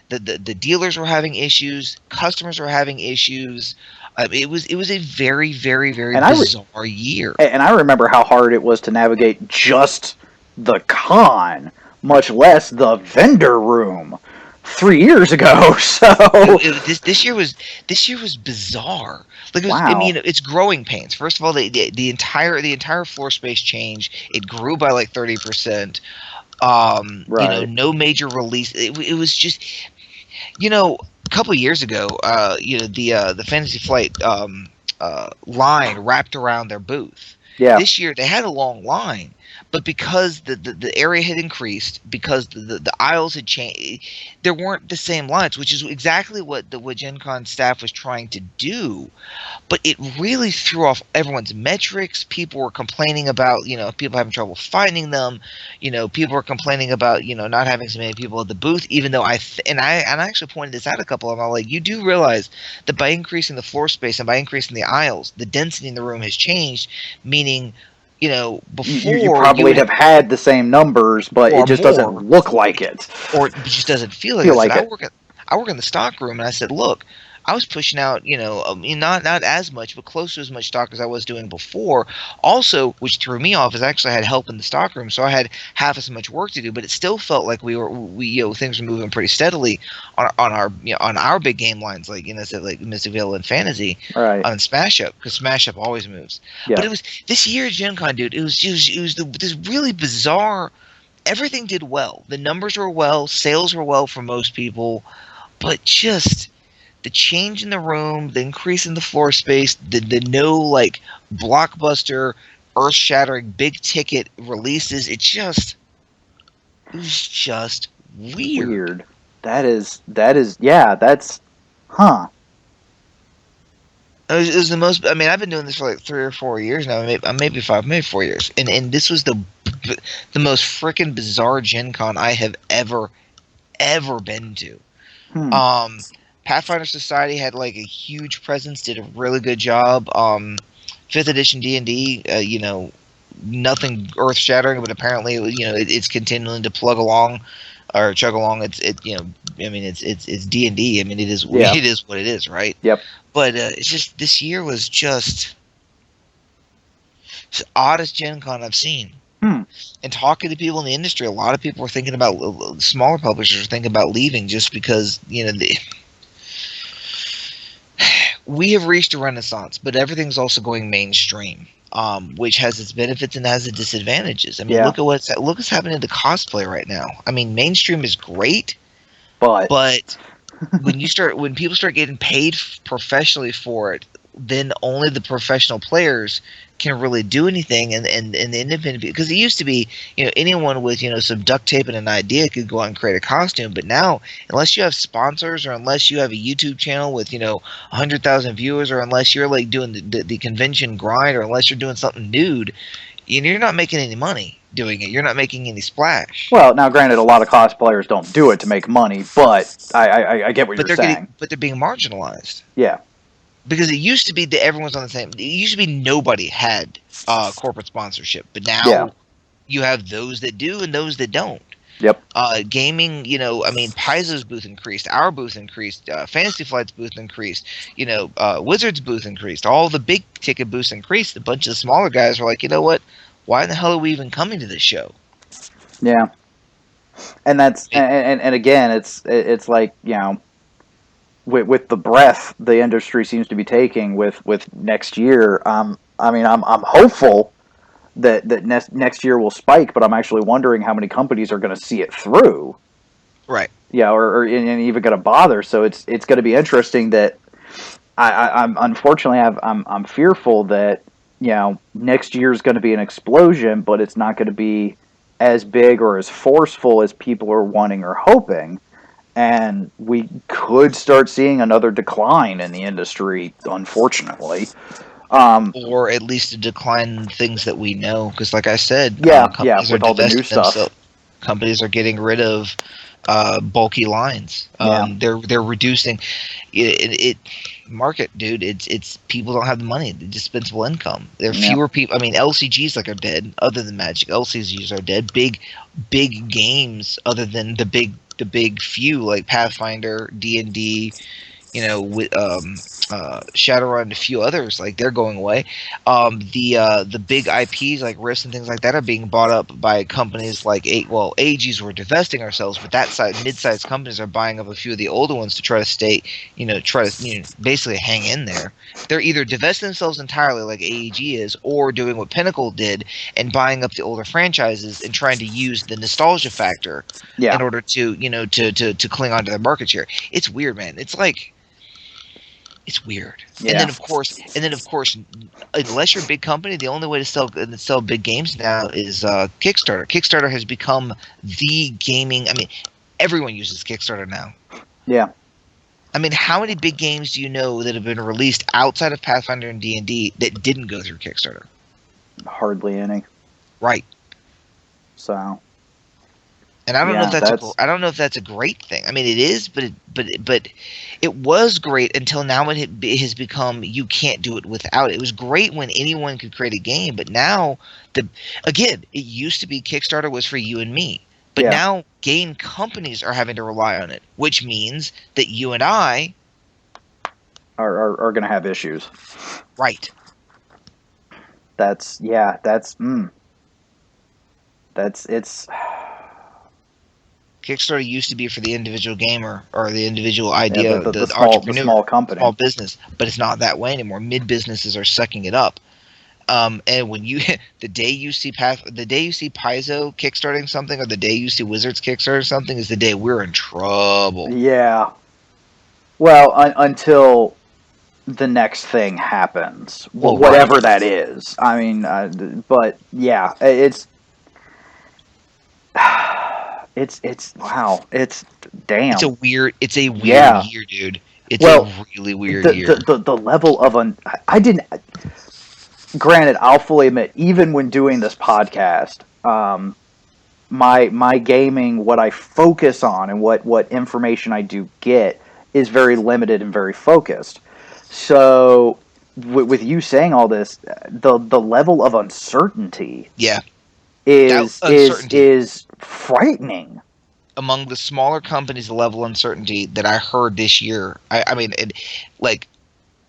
The dealers were having issues, customers were having issues. It was a very, very, very And bizarre year. I remember how hard it was to navigate just the con, much less the vendor room 3 years ago. So This year was bizarre. Like, I wow. mean, it's growing pains. First of all, the entire floor space changed. It grew by like 30%. Right. No major release. It was just, a couple of years ago, the Fantasy Flight line wrapped around their booth. Yeah. This year they had a long line, but because the area had increased, because the aisles had changed, there weren't the same lines, which is exactly what Gen Con staff was trying to do. But it really threw off everyone's metrics. People were complaining about, people having trouble finding them. People were complaining about, not having so many people at the booth, even though I actually pointed this out a couple of them. I'm like, you do realize that by increasing the floor space and by increasing the aisles, the density in the room has changed, meaning, You before you probably would have had the same numbers, but it or just doesn't more, look like it. or it just doesn't feel like it. Feel I said, like it. I work in the stock room, and I said, look, I was pushing out, not as much, but close to as much stock as I was doing before. Also, which threw me off, is I actually had help in the stock room, so I had half as much work to do. But it still felt like things were moving pretty steadily on our big game lines, like say like Mystic Vale and Fantasy Right. on Smash Up, because Smash Up always moves. But Yeah. it was this year at Gen Con, dude. It was this really bizarre. Everything did well. The numbers were well. Sales were well for most people, but just the change in the room, the increase in the floor space, the no like blockbuster, earth shattering, big ticket releases. It was just weird. Weird. That is yeah, that's huh. It was the most. I mean, I've been doing this for like 3 or 4 years now. Maybe 5, maybe 4 years, and this was the most freaking bizarre Gen Con I have ever been to. Hmm. Um, Pathfinder Society had like a huge presence, did a really good job. Fifth edition D&D, nothing earth shattering, but apparently, it's continuing to plug along or chug along. It's D&D. I mean, it is Yeah. it is what it is, right? Yep. But it's just, this year was just the oddest Gen Con I've seen. Hmm. And talking to people in the industry, a lot of people are thinking about, smaller publishers are thinking about leaving just because, we have reached a renaissance, but everything's also going mainstream, which has its benefits and has its disadvantages. I mean, Yeah. look what's happening to cosplay right now. I mean, mainstream is great, But but when people start getting paid professionally for it, then only the professional players can really do anything, and the independent, because it used to be, anyone with some duct tape and an idea could go out and create a costume, but now, unless you have sponsors, or unless you have a YouTube channel with 100,000 viewers, or unless you're like doing the convention grind, or unless you're doing something nude, you're not making any money doing it. You're not making any splash. well, now granted, a lot of cosplayers don't do it to make money, but I get what But you're saying. they're being marginalized. Yeah. Because it used to be that everyone's on the same. It used to be nobody had corporate sponsorship, but Yeah. now you have those that do and those that don't. Yep. Gaming, I mean, Paizo's booth increased, our booth increased, Fantasy Flight's booth increased, Wizards' booth increased, all the big ticket booths increased. A bunch of the smaller guys were like, you know what? Why in the hell are we even coming to this show? Yeah. And that's and again, it's like, you know, with the breath the industry seems to be taking with next year. I mean, I'm hopeful that next year will spike, but I'm actually wondering how many companies are going to see it through. Right. Yeah, or and even going to bother. So it's going to be interesting that I'm unfortunately I'm fearful that, you know, next year is going to be an explosion, but it's not going to be as big or as forceful as people are wanting or hoping, and we could start seeing another decline in the industry, unfortunately. Or at least a decline in things that we know, because like I said, Yeah, companies are with all the new divesting stuff. themselves. Companies are getting rid of bulky lines. Yeah, They're reducing it market, dude. It's people don't have the money, the dispensable income. There are yeah, fewer people. I mean, LCGs like are dead. Other than Magic, LCGs are dead. Big games other than the big few like Pathfinder, D&D, with Shadowrun and a few others, like they're going away. The big IPs like Rifts and things like that are being bought up by companies like AGs. We're divesting ourselves, but that side mid-sized companies are buying up a few of the older ones to try to stay, basically hang in there. They're either divesting themselves entirely like AEG is, or doing what Pinnacle did and buying up the older franchises and trying to use the nostalgia factor yeah, in order to to cling on to their market share. It's weird, man. It's weird. yeah. And then of course, unless you're a big company, the only way to sell big games now is Kickstarter. Kickstarter has become the gaming. I mean, everyone uses Kickstarter now. Yeah, I mean, how many big games do you know that have been released outside of Pathfinder and D&D that didn't go through Kickstarter? hardly any. Right. So And I don't know if yeah, I don't know if that's a great thing. I mean, it is, but it was great until now. It has become you can't do it without it. It was great when anyone could create a game, but now it used to be Kickstarter was for you and me, but yeah, now game companies are having to rely on it, which means that you and I, are going to have issues. right? That's yeah, that's it's Kickstarter used to be for the individual gamer or the individual yeah, idea, the the the entrepreneur, small small company. business, but it's not that way anymore. Mid businesses are sucking it up. And when you the day you see Paizo kickstarting something, or the day you see Wizards kickstarting something, is the day we're in trouble. Yeah. Well, until the next thing happens, Well, right. whatever that is. I mean, but yeah, it's wow, it's damn. It's a weird Yeah. year, dude. It's a Well, really weird year. the level of I didn't. Granted, I'll fully admit, even when doing this podcast, my gaming, what I focus on and what information I do get is very limited and very focused. So, with you saying all this, the level of uncertainty Yeah. Doubt, uncertainty. is frightening. Among the smaller companies, the level of uncertainty that I heard this year, I mean, like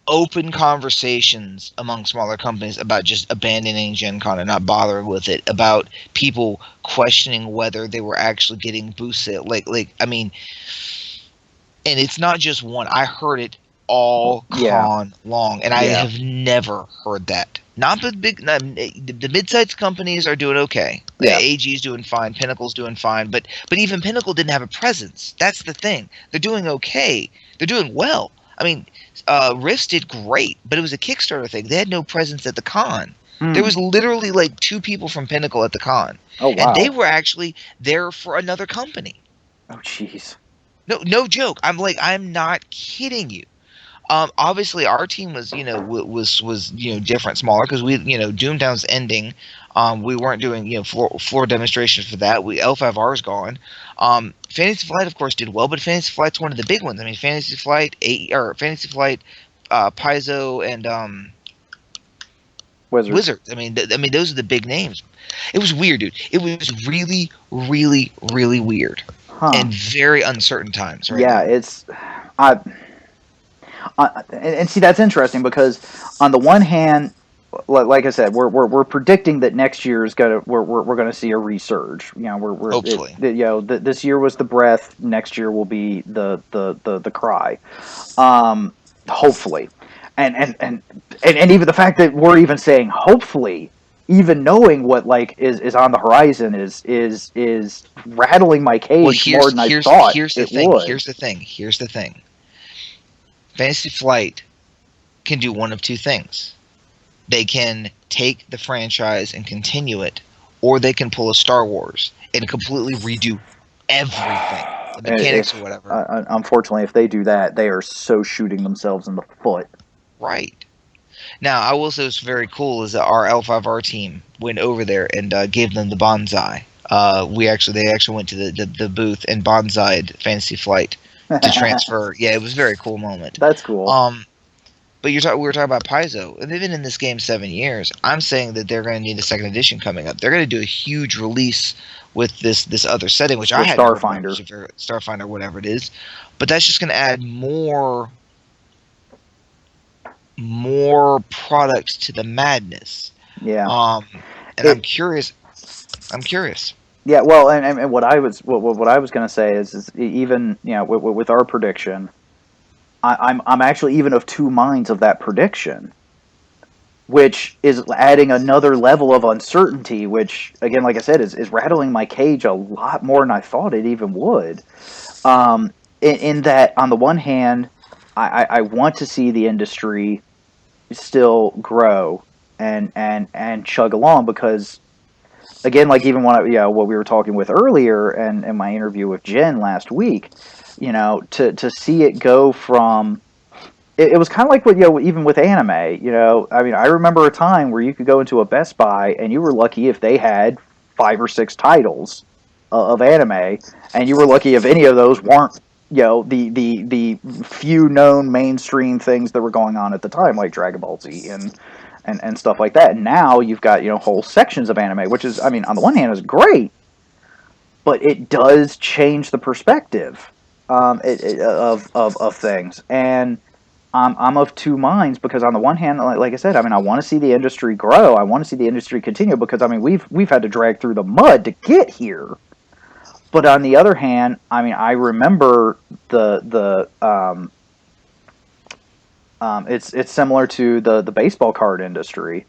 open conversations among smaller companies about just abandoning GenCon and not bothering with it, about people questioning whether they were actually getting boosted. I mean, and it's not just one. I heard it all Yeah, con long, and I yeah, have never heard that. Not the big, not, the mid-sized companies are doing okay. yeah, AG's doing fine, Pinnacle's doing fine, but even Pinnacle didn't have a presence. That's the thing. They're doing okay. They're doing well. I mean, Rifts did great, but it was a Kickstarter thing. They had no presence at the con. There Hmm. was literally like 2 people from Pinnacle at the con, Oh and they wow. were actually there for another company. Oh jeez. No joke. I'm not kidding you. Obviously, our team was was different, smaller, because we Doomtown's ending. We weren't doing floor demonstrations for that. L5R's gone. Fantasy Flight, of course, did well, but Fantasy Flight's one of the big ones. I mean, Fantasy Flight, Fantasy Flight, Paizo, and Wizards. Wizards. I mean, those are the big names. It was weird, dude. It was really, really, really weird, Huh. and very uncertain times right Yeah, now. it's I and see that's interesting because on the one hand, like I said, we're predicting that next year is we're gonna see a resurge. You know, Hopefully. this year was the breath. Next year will be the cry. Um, hopefully, and even the fact that we're even saying hopefully, even knowing what like is on the horizon is rattling my Well, cage more than I thought here's the it thing. would. Here's the thing. Fantasy Flight can do one of two things. They can take the franchise and continue it, or they can pull a Star Wars and completely redo everything, the mechanics or If whatever. unfortunately, if they do that, they are so shooting themselves in the foot. Right. Now, I will say what's very cool is that our L5R team went over there and gave them the bonsai. They actually went to the booth and bonsai'd Fantasy Flight to transfer. Yeah, it was a very cool moment. That's cool. But we were talking about Paizo, and they've been in this game 7 years. I'm saying that they're going to need a second edition coming up. They're going to do a huge release with this other setting, which I hadn't heard about, Starfinder, whatever it is. But that's just going to add more products to the madness. Yeah. I'm curious. Yeah. Well, and what I was going to say is even with our prediction, I'm actually even of two minds of that prediction, which is adding another level of uncertainty, which again, like I said, is rattling my cage a lot more than I thought it even would. In that, on the one hand, I want to see the industry still grow and chug along because again, like even when what we were talking with earlier and in my interview with Jen last week, to see it go from it was kind of like what even with anime, I mean, I remember a time where you could go into a Best Buy and you were lucky if they had 5 or 6 titles of anime, and you were lucky if any of those weren't the few known mainstream things that were going on at the time, like Dragon Ball Z and stuff like that. And now you've got whole sections of anime, which is, I mean, on the one hand is great, but it does change the perspective of things. And I'm of two minds because on the one hand, like I said, I mean, I want to see the industry grow. I want to see the industry continue because I mean, we've had to drag through the mud to get here. But on the other hand, I mean, I remember it's similar to the baseball card industry,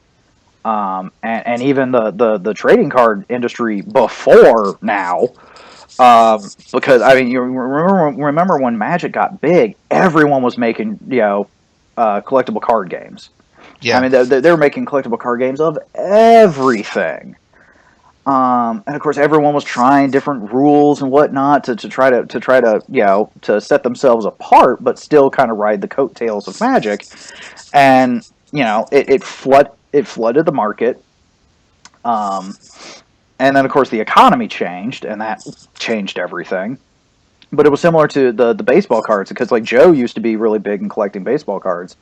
and even the trading card industry before now. Because I mean, you remember when Magic got big, everyone was making collectible card games. Yeah. I mean, they were making collectible card games of everything. And of course, everyone was trying different rules and whatnot to try to to set themselves apart, but still kind of ride the coattails of Magic. And it flooded the market. And then of course the economy changed, and that changed everything. But it was similar to the baseball cards because like Joe used to be really big in collecting baseball cards.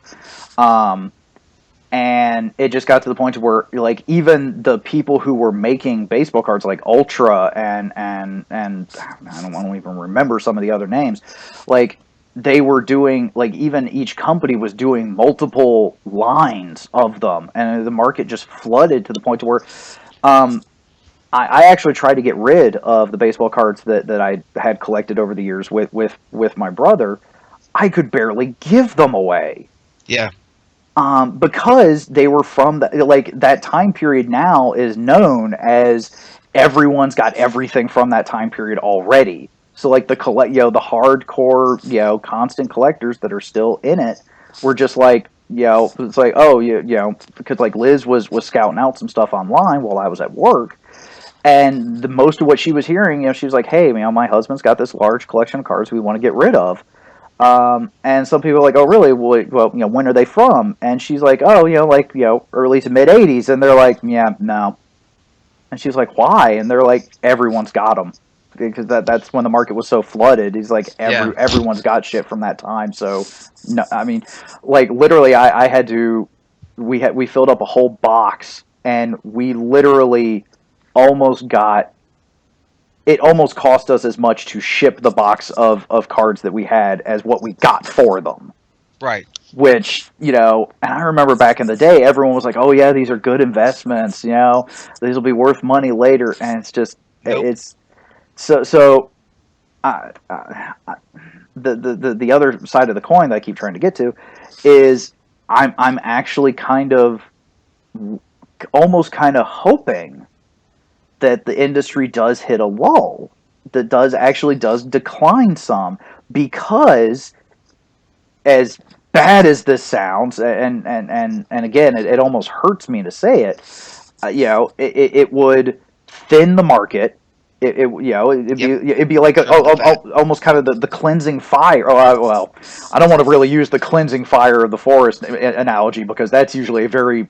And it just got to the point where like even the people who were making baseball cards like Ultra and I don't even remember some of the other names, like they were doing, like even each company was doing multiple lines of them, and the market just flooded to the point to where I actually tried to get rid of the baseball cards that I had collected over the years with my brother. I could barely give them away. Yeah. Because they were from that time period now is known as everyone's got everything from that time period already. So like the hardcore, constant collectors that are still in it were just like, it's like, oh, because like Liz was scouting out some stuff online while I was at work. And the most of what she was hearing, she was like, hey, my husband's got this large collection of cards we want to get rid of. And some people are like, oh, really? Well, when are they from? And she's like, oh, early to mid 80s. And they're like, yeah, no. And she's like, why? And they're like, everyone's got them. Because that's when the market was so flooded. He's like, everyone's got shit from that time. So, no, I mean, like literally I had to, we filled up a whole box and we literally it almost cost us as much to ship the box of cards that we had as what we got for them. Right. Which, and I remember back in the day, everyone was like, "Oh yeah, these are good investments. These will be worth money later." And it's just, Nope. it's so. I, the other side of the coin that I keep trying to get to is I'm actually kind of almost kind of hoping that the industry does hit a lull, that does decline some, because as bad as this sounds, and again, it almost hurts me to say it, it would thin the market. Yep. It'd be like Trim the fat. almost kind of the cleansing fire. Well, I don't want to really use the cleansing fire of the forest analogy, because that's usually a very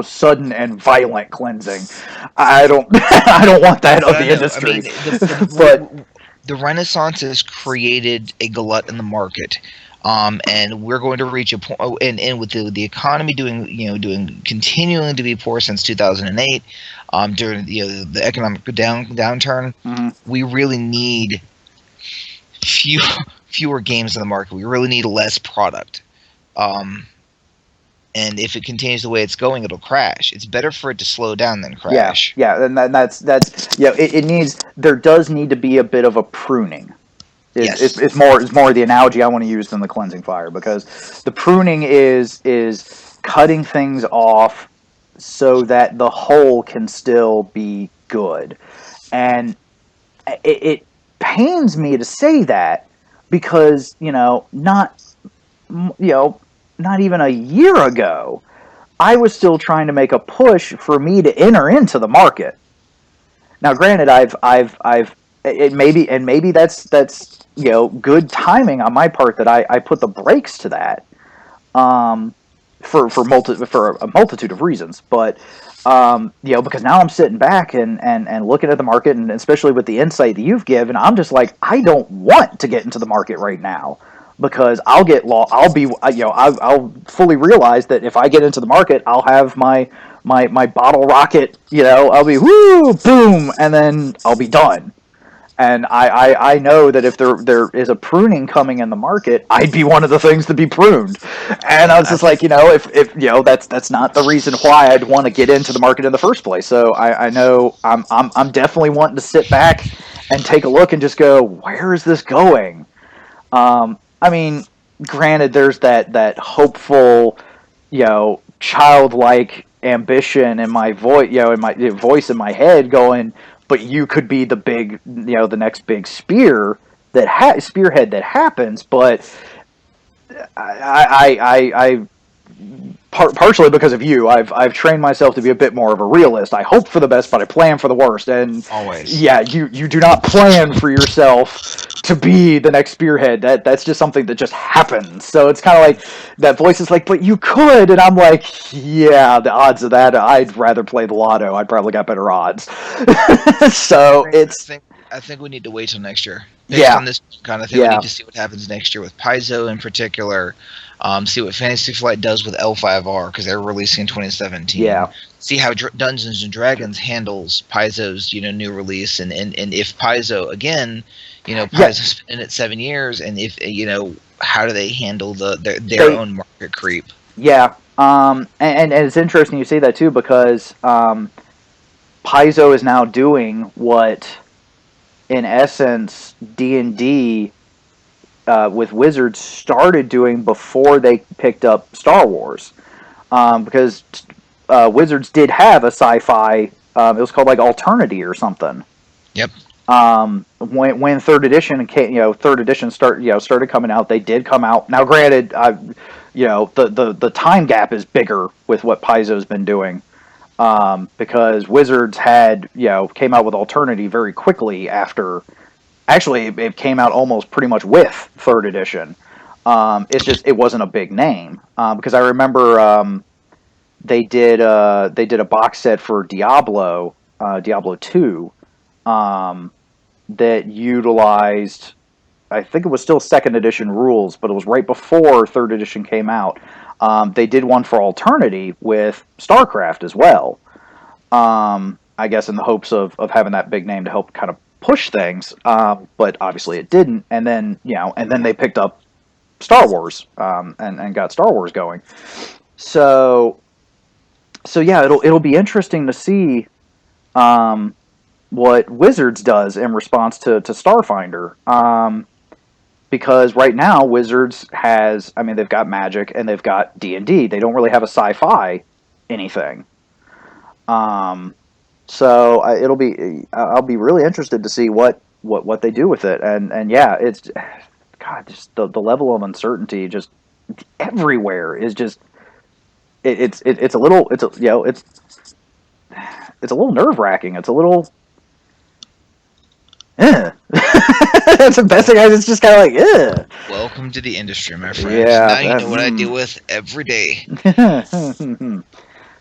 sudden and violent cleansing. I don't I don't want that But of I the know. I industry, mean, but the Renaissance has created a glut in the market, and we're going to reach a point. And with the economy doing continuing to be poor since 2008, during the economic downturn, mhm. we really need few, fewer games in the market. We really need less product. Um, and if it continues the way it's going, it'll crash. It's better for it to slow down than Yeah, crash. yeah, and that's it needs there does need to be a bit of a pruning. Yes. Is more the analogy I want to use than the cleansing fire, because the pruning is cutting things off so that the whole can still be good. And it pains me to say that, because you know not even a year ago I was still trying to make a push for me to enter into the market. Now, granted, I've it maybe and maybe that's good timing on my part that I put the brakes to that, um, for a multitude of reasons. But because now I'm sitting back and looking at the market, and especially with the insight that you've given, I'm just like, I don't want to get into the market right now, because I'll get lost. I'll be I'll fully realize that if I get into the market, I'll have my bottle rocket. I'll be woo boom, and then I'll be done. And I know that if there is a pruning coming in the market, I'd be one of the things to be pruned. And I was I just like, if that's not the reason why I'd want to get into the market in the first place. So I know I'm definitely wanting to sit back and take a look and just go, where is this going? I mean, granted, there's that hopeful, childlike ambition in my voice, in my voice in my head, going, but you could be the big, the next big spearhead that happens. But I partially because of you, I've trained myself to be a bit more of a realist. I hope for the best, but I plan for the worst. And always. yeah, you do not plan for yourself to be the next spearhead. That's just something that just happens. So it's kind of like that voice is like, but you could, and I'm like, yeah, the odds of that, I'd rather play the lotto. I'd probably got better odds. So I it's think I think we need to wait till next year. Based yeah, on this kind of thing, we yeah, need to see what happens next year with Paizo in particular. See what Fantasy Flight does with L5R, because they're releasing in 2017. yeah. See how Dungeons and Dragons handles Paizo's new release, and if Paizo again, Yeah, Paizo's been in it 7 years, and if how do they handle their they own market creep? yeah. And it's interesting you say that too, because Paizo is now doing what, in essence, D&D with Wizards started doing before they picked up Star Wars. Because Wizards did have a sci-fi. It was called like Alternity or something. Yep. When third edition came, started coming out, they did come out. Now, granted, the time gap is bigger with what Paizo's been doing, because Wizards had came out with Alternity very quickly after. Actually, it came out almost pretty much with third edition. It's just it wasn't a big name, because I remember they did a box set for Diablo 2, um, that utilized, I think it was still second edition rules, but it was right before third edition came out. They did one for Alternity with StarCraft as well. I guess in the hopes of having that big name to help kind of push things, but obviously it didn't. And then and then they picked up Star Wars, and got Star Wars going. So yeah, it'll be interesting to see what Wizards does in response to Starfinder. Because right now Wizards has, I mean, they've got Magic and they've got D&D. They don't really have a sci-fi anything. So I'll be really interested to see what they do with it. And yeah, it's God, just the level of uncertainty just everywhere is just it's a little it's a, you know it's a little nerve wracking. It's a little. That's the best thing. It's just kind of like, Welcome to the industry, my friends. Yeah, now you know what I deal with every day.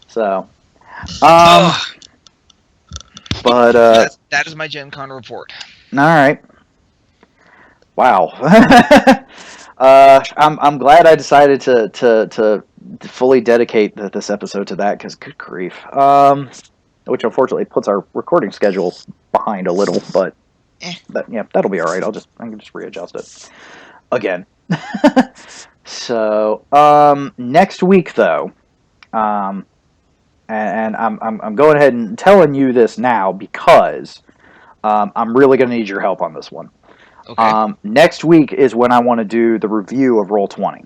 So, Oh, but that is my Gen Con report. all right. Wow. I'm glad I decided to fully dedicate this episode to that because good grief. Which unfortunately puts our recording schedule behind a little, but that'll be all right. I can just readjust it again. So next week though, and I'm going ahead and telling you this now because I'm really going to need your help on this one. Okay. Next week is when I want to do the review of Roll20.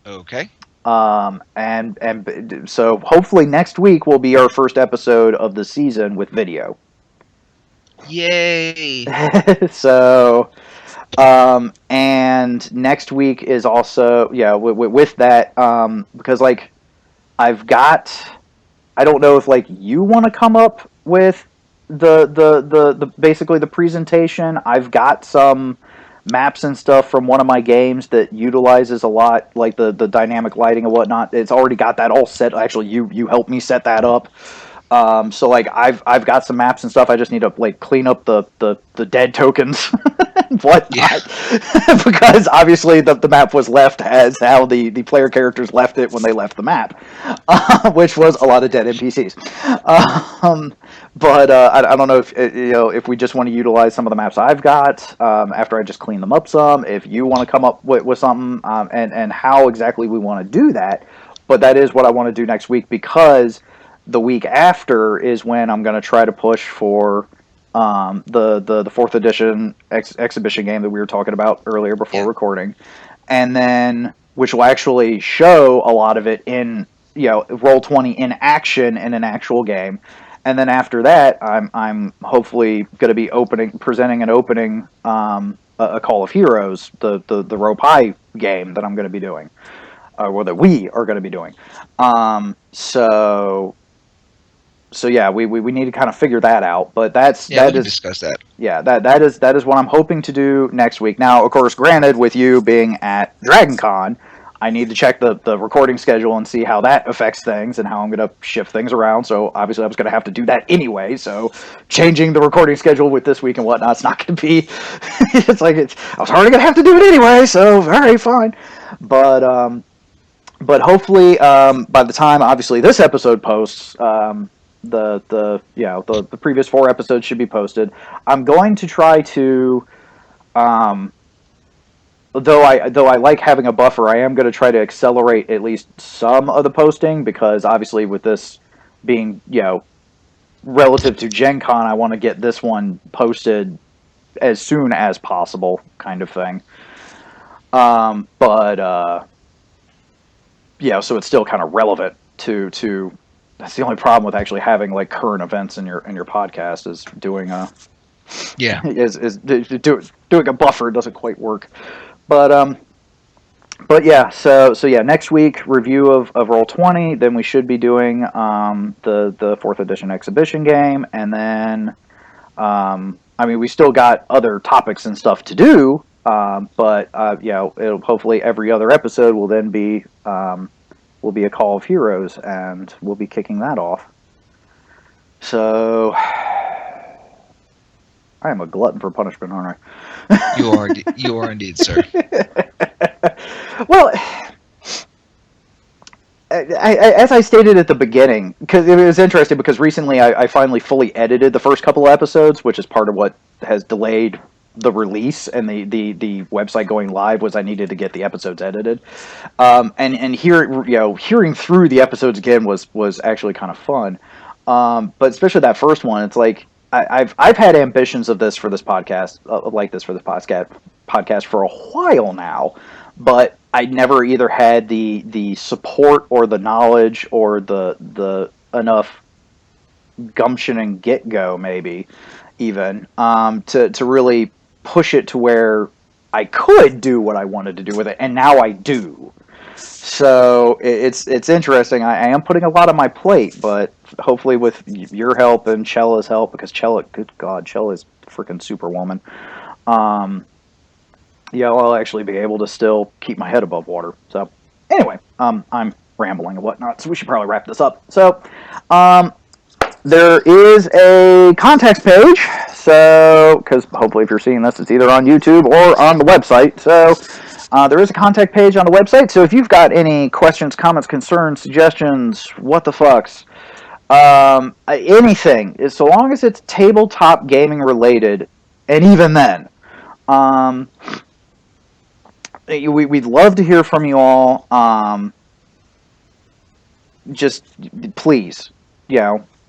Okay. And so hopefully next week will be our first episode of the season with video. Yay! So, and next week is also with that because like I don't know if like you want to come up with the basically the presentation. I've got some maps and stuff from one of my games that utilizes a lot like the dynamic lighting and whatnot. It's already got that all set. Actually, you helped me set that up. So like I've got some maps and stuff. I just need to like clean up the dead tokens and whatnot. Yeah. Because obviously the map was left as how the player characters left it when they left the map, which was a lot of dead NPCs. But I don't know if we just want to utilize some of the maps I've got after I just clean them up some. If you want to come up with something and how exactly we want to do that. But that is what I want to do next week because the week after is when I'm going to try to push for the 4th edition exhibition game that we were talking about earlier before recording, and then which will actually show a lot of it in Roll20 in action in an actual game, and then after that I'm hopefully going to be presenting an opening a Call of Heroes, the Ropai game that I'm going to be doing, or that we are going to be doing. So yeah, we need to kind of figure that out, but we can discuss that. Yeah, that is what I'm hoping to do next week. Now, of course, granted, with you being at GenCon, I need to check the recording schedule and see how that affects things and how I'm going to shift things around. So obviously, I was going to have to do that anyway. So changing the recording schedule with this week and whatnot, it's not going to be. I was already going to have to do it anyway. So all right, fine, but hopefully by the time obviously this episode posts. The previous 4 episodes should be posted. I'm going to try to, though I like having a buffer, I am going to try to accelerate at least some of the posting because obviously with this being relative to Gen Con, I want to get this one posted as soon as possible, kind of thing. So it's still kind of relevant to. That's the only problem with actually having like current events in your podcast is doing doing a buffer doesn't quite work, but yeah. So yeah, next week review of Roll20. Then we should be doing the 4th edition exhibition game, and then we still got other topics and stuff to do, but it'll hopefully every other episode will then be. Will be a Call of Heroes, and we'll be kicking that off. So, I am a glutton for punishment, aren't I? You are indeed, sir. Well, as I stated at the beginning, because it was interesting, because recently I finally fully edited the first couple of episodes, which is part of what has delayed the release and the website going live was I needed to get the episodes edited. And hearing through the episodes again was actually kind of fun. But especially that first one, it's like I've had ambitions of this for this podcast, like this for this podcast for a while now, but I never either had the support or the knowledge or the enough gumption and get go maybe even to really push it to where I could do what I wanted to do with it, and now I do. So it's interesting. I am putting a lot on my plate, but hopefully with your help and Chella's help, because Chella, good God, Chella is freaking superwoman. I'll actually be able to still keep my head above water. So anyway, I'm rambling and whatnot, so we should probably wrap this up. So there is a contacts page, so because hopefully if you're seeing this, it's either on YouTube or on the website. So there is a contact page on the website. So if you've got any questions, comments, concerns, suggestions, what the fucks, anything, so long as it's tabletop gaming related, and even then, we'd love to hear from you all. Just please,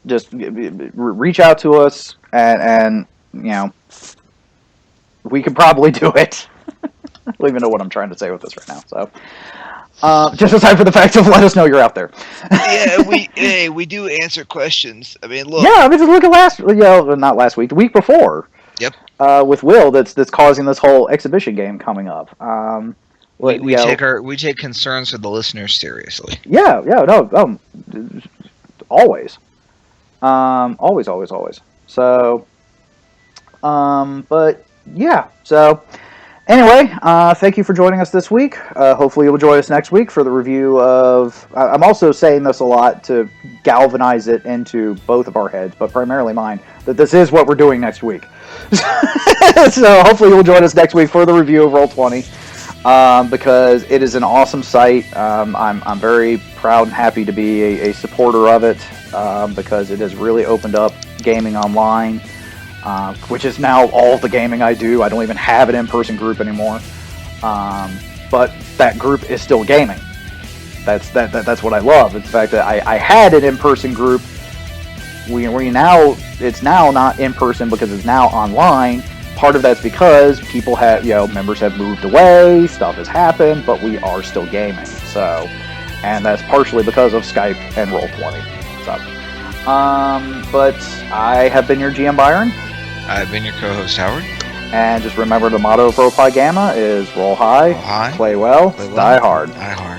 just reach out to us, and we could probably do it. I don't even know what I'm trying to say with this right now. So, just aside from the fact of let us know you're out there. Yeah, we do answer questions. I mean, look. Yeah, I mean, just look at not last week, the week before. Yep. With Will, that's causing this whole exhibition game coming up. We take concerns of the listeners seriously. Yeah, no, always. Always. So, but yeah, so anyway, thank you for joining us this week. Hopefully you'll join us next week for the review of, I'm also saying this a lot to galvanize it into both of our heads, but primarily mine, that this is what we're doing next week. So hopefully you'll join us next week for the review of Roll20, because it is an awesome site. I'm very proud and happy to be a supporter of it, because it has really opened up gaming online, which is now all the gaming I do. I don't even have an in-person group anymore, but that group is still gaming. That's what I love. It's the fact that I had an in-person group. It's now not in person because it's now online. Part of that's because people have, members have moved away, stuff has happened, but we are still gaming. So, and that's partially because of Skype and Roll20. So, but I have been your GM Byron. I've been your co-host Howard. And just remember the motto of Roll Gamma is roll high, play well, die hard. Die hard.